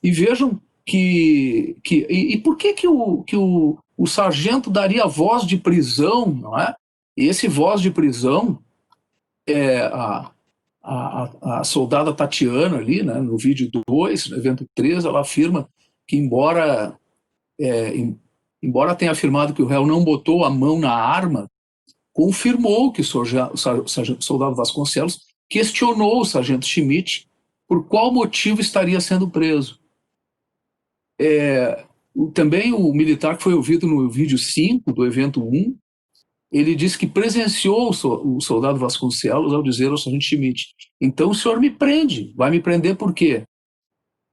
E vejam e por que o sargento daria voz de prisão, não é? E esse voz de prisão, a soldada Tatiana ali, né, no vídeo 2, no evento 3, ela afirma que embora tenha afirmado que o réu não botou a mão na arma, confirmou que o soldado Vasconcelos questionou o sargento Schmidt por qual motivo estaria sendo preso. Também o militar que foi ouvido no vídeo 5 do evento 1, ele disse que presenciou o soldado Vasconcelos ao dizer ao sargento Schmidt, então o senhor me prende, vai me prender por quê?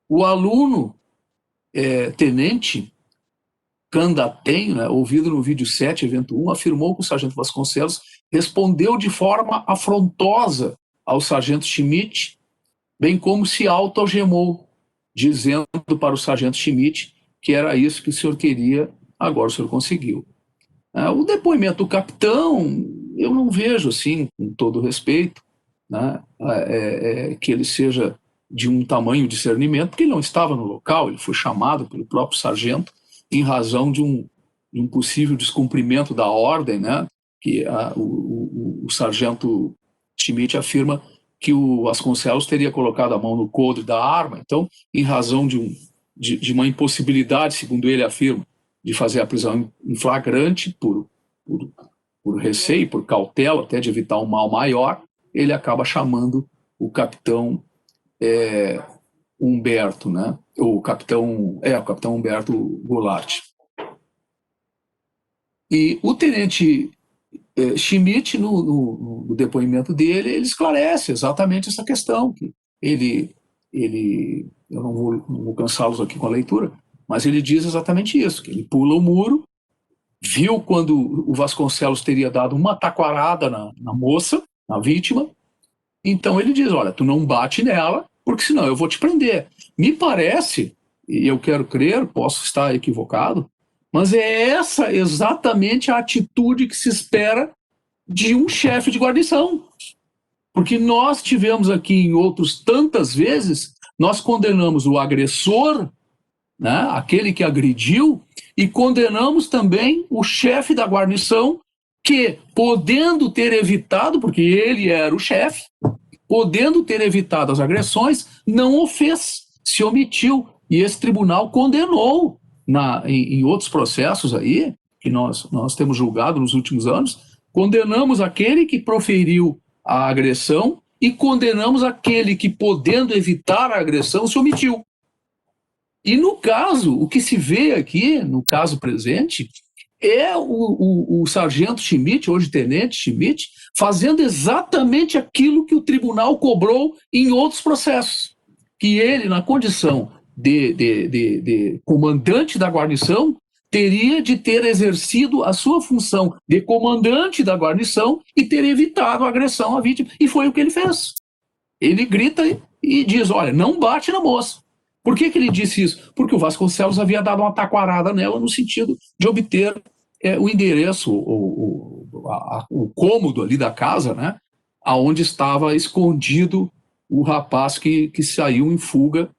O aluno tenente Candatenho, né, ouvido no vídeo 7, evento 1, afirmou que o sargento Vasconcelos respondeu de forma afrontosa ao sargento Schmidt, bem como se autogemou. dizendo para o sargento Schmidt que era isso que o senhor queria, agora o senhor conseguiu. O depoimento do capitão, eu não vejo, assim, com todo respeito, né, que ele seja de um tamanho discernimento, porque ele não estava no local, ele foi chamado pelo próprio sargento em razão de um possível descumprimento da ordem, né, que o sargento Schmidt afirma que o Vasconcelos teria colocado a mão no coldre da arma. Então, em razão de uma impossibilidade, segundo ele afirma, de fazer a prisão em flagrante por receio, por cautela, até de evitar um mal maior, ele acaba chamando o capitão Humberto, né? O capitão Humberto Goulart. E o tenente Schmidt, no depoimento dele, ele esclarece exatamente essa questão, que eu não vou cansá-los aqui com a leitura, mas ele diz exatamente isso, que ele pula o muro, viu quando o Vasconcelos teria dado uma taquarada na moça, na vítima, então ele diz, olha, tu não bate nela, porque senão eu vou te prender. Me parece, e eu quero crer, posso estar equivocado, mas é essa exatamente a atitude que se espera de um chefe de guarnição. Porque nós tivemos aqui em outros tantas vezes, nós condenamos o agressor, né, aquele que agrediu, e condenamos também o chefe da guarnição que, podendo ter evitado, porque ele era o chefe, podendo ter evitado as agressões, não o fez, se omitiu. E esse tribunal condenou em outros processos aí, que nós temos julgado nos últimos anos, condenamos aquele que proferiu a agressão e condenamos aquele que, podendo evitar a agressão, se omitiu. E no caso, o que se vê aqui, no caso presente, é o sargento Schmidt, hoje tenente Schmidt, fazendo exatamente aquilo que o tribunal cobrou em outros processos. Que ele, na condição de comandante da guarnição, teria de ter exercido a sua função de comandante da guarnição e ter evitado a agressão à vítima. E foi o que ele fez. Ele grita e diz, olha, não bate na moça. Por que ele disse isso? Porque o Vasconcelos havia dado uma taquarada nela no sentido de obter o endereço, o cômodo ali da casa, né, aonde estava escondido o rapaz que saiu em fuga,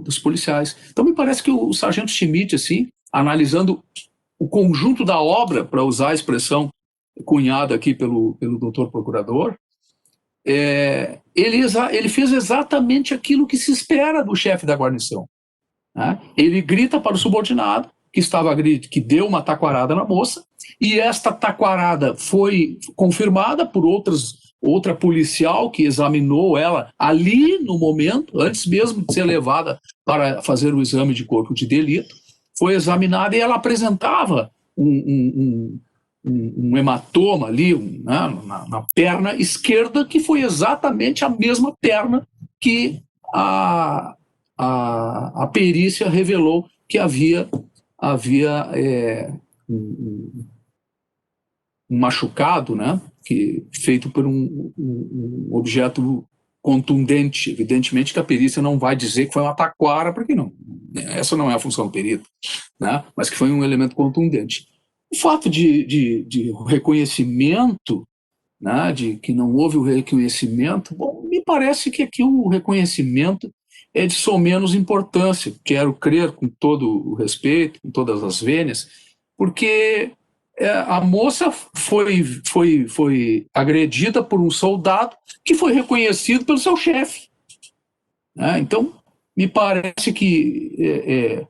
dos policiais. Então me parece que o sargento Schmidt, assim, analisando o conjunto da obra, para usar a expressão cunhada aqui pelo doutor procurador, ele fez exatamente aquilo que se espera do chefe da guarnição, né? Ele grita para o subordinado que deu uma taquarada na moça, e esta taquarada foi confirmada por outra policial que examinou ela ali no momento, antes mesmo de ser levada para fazer o exame de corpo de delito, foi examinada e ela apresentava um hematoma ali na perna esquerda, que foi exatamente a mesma perna que a perícia revelou que havia um machucado, né, feito por um objeto contundente. Evidentemente que a perícia não vai dizer que foi uma taquara, porque não, essa não é a função do perito, né, mas que foi um elemento contundente. O fato de reconhecimento, né, de que não houve o reconhecimento, bom, me parece que aqui o reconhecimento é de somenos importância, quero crer com todo o respeito, com todas as vênias, porque a moça foi agredida por um soldado que foi reconhecido pelo seu chefe, né? Então, me parece que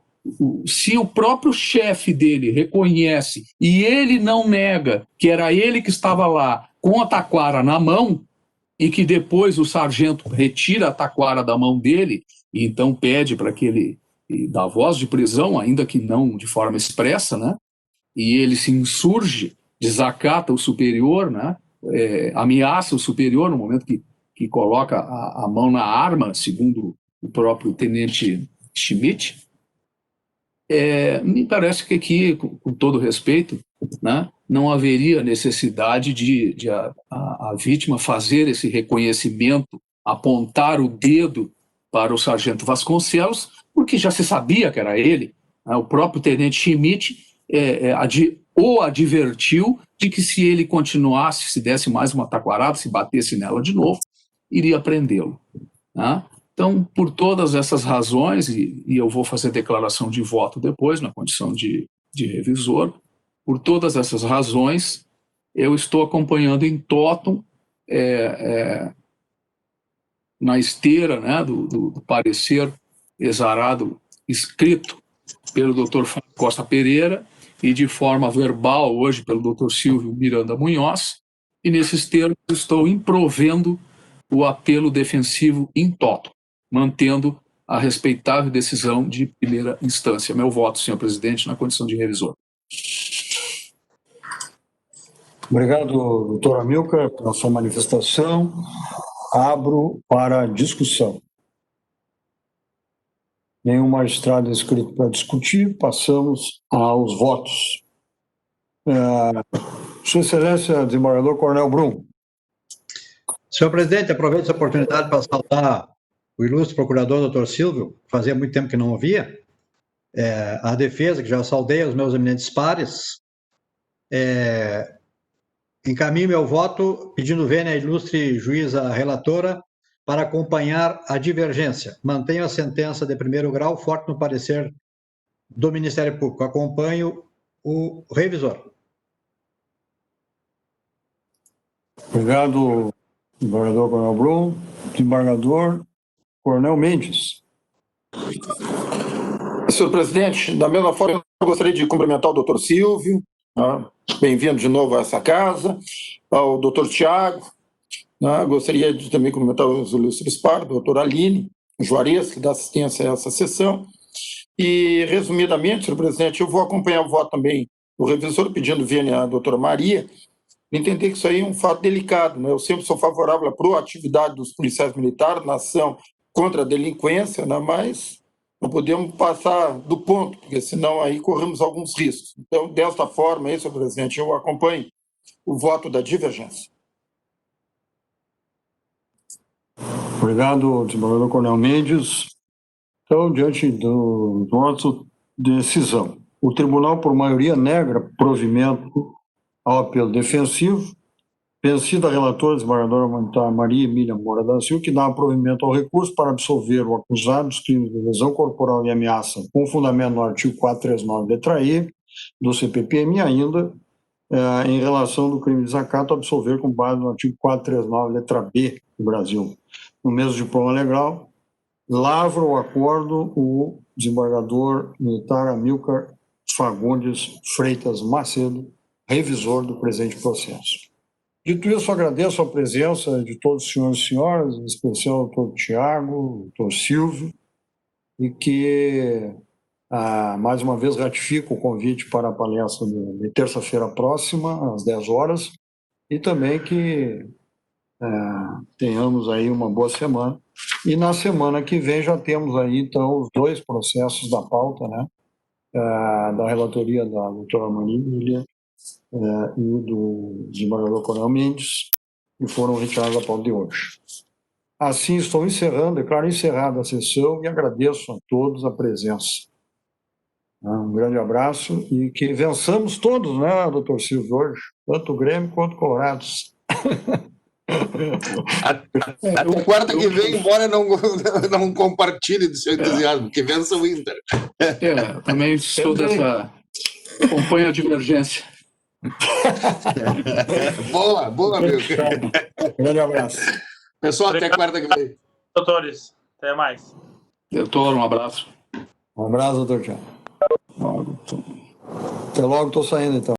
se o próprio chefe dele reconhece e ele não nega que era ele que estava lá com a taquara na mão, e que depois o sargento retira a taquara da mão dele e então pede para que ele dá voz de prisão, ainda que não de forma expressa, né? E ele se insurge, desacata o superior, né? Ameaça o superior no momento que coloca a mão na arma, segundo o próprio tenente Schmidt. Me parece que aqui, com todo respeito, né, não haveria necessidade de a vítima fazer esse reconhecimento apontar o dedo para o sargento Vasconcelos, porque já se sabia que era ele, né? O próprio tenente Schmidt o advertiu de que se ele continuasse, se desse mais uma taquarada, se batesse nela de novo, iria prendê-lo, né? Então, por todas essas razões, e eu vou fazer declaração de voto depois, na condição de revisor, por todas essas razões, eu estou acompanhando em totum, na esteira, né, do parecer exarado escrito pelo Dr. Fábio Costa Pereira e de forma verbal hoje pelo Dr. Silvio Miranda Munhoz, e nesses termos estou improvendo o apelo defensivo in toto, mantendo a respeitável decisão de primeira instância. Meu voto, senhor presidente, na condição de revisor. Obrigado, doutor Amilcar, pela sua manifestação. Abro para discussão. Nenhum magistrado inscrito para discutir, passamos aos votos. Sua Excelência, desembargador Coronel Brum. Senhor presidente, aproveito essa oportunidade para saudar o ilustre procurador, doutor Silvio, fazia muito tempo que não ouvia, a defesa, que já saudei, aos meus eminentes pares. Encaminho meu voto pedindo vênia à ilustre juíza relatora para acompanhar a divergência. Mantenho a sentença de primeiro grau forte no parecer do Ministério Público. Acompanho o revisor. Obrigado, desembargador Coronel Brum. Desembargador Coronel Mendes. Senhor presidente, da mesma forma, eu gostaria de cumprimentar o doutor Silvio, bem-vindo de novo a essa casa, ao doutor Tiago, gostaria de também cumprimentar os ilustres pares, o doutor Aline, o Juarez, que dá assistência a essa sessão, e, resumidamente, senhor presidente, eu vou acompanhar o voto também do revisor, pedindo vênia à doutora Maria, entender que isso aí é um fato delicado, né? Eu sempre sou favorável à proatividade dos policiais militares na ação contra a delinquência, né? Mas não podemos passar do ponto, porque senão aí corremos alguns riscos. Então, desta forma, aí, senhor presidente, eu acompanho o voto da divergência. Obrigado, desembargador Coronel Mendes. Então, diante do voto, decisão. O tribunal, por maioria, nega provimento ao apelo defensivo, vencida a relatora, desembargadora Maria Emília Moura da Silva, que dá provimento ao recurso para absolver o acusado dos crimes de lesão corporal e ameaça, com fundamento no artigo 439, letra E, do CPPM, e ainda, em relação do crime de desacato, absolver com base no artigo 439, letra B, do Brasil. No mesmo diploma legal, lavra o acordo o desembargador militar Amilcar Fagundes Freitas Macedo, revisor do presente processo. Dito isso, agradeço a presença de todos os senhores e senhoras, em especial o doutor Tiago, o doutor Silvio, e que, mais uma vez, ratifico o convite para a palestra de terça-feira próxima, às 10 horas, e também que tenhamos aí uma boa semana. E na semana que vem já temos aí, então, os dois processos da pauta, né, da relatoria da doutora Maria Emília, e do desembargador Coronel Mendes, que foram retirados da pauta de hoje. Assim, estou encerrando, declaro encerrada a sessão e agradeço a todos a presença. Um grande abraço e que vençamos todos, né, doutor Silvio, hoje, tanto o Grêmio quanto o Colorados. Até quarta que vem, embora não compartilhe do seu entusiasmo, que vença o Inter. Também sou dessa... Acompanho a divergência. Boa, meu. Grande abraço. Pessoal, até quarta que vem. Doutores, até mais. Doutor, um abraço. Um abraço, doutor Tiago. Até logo, estou saindo então.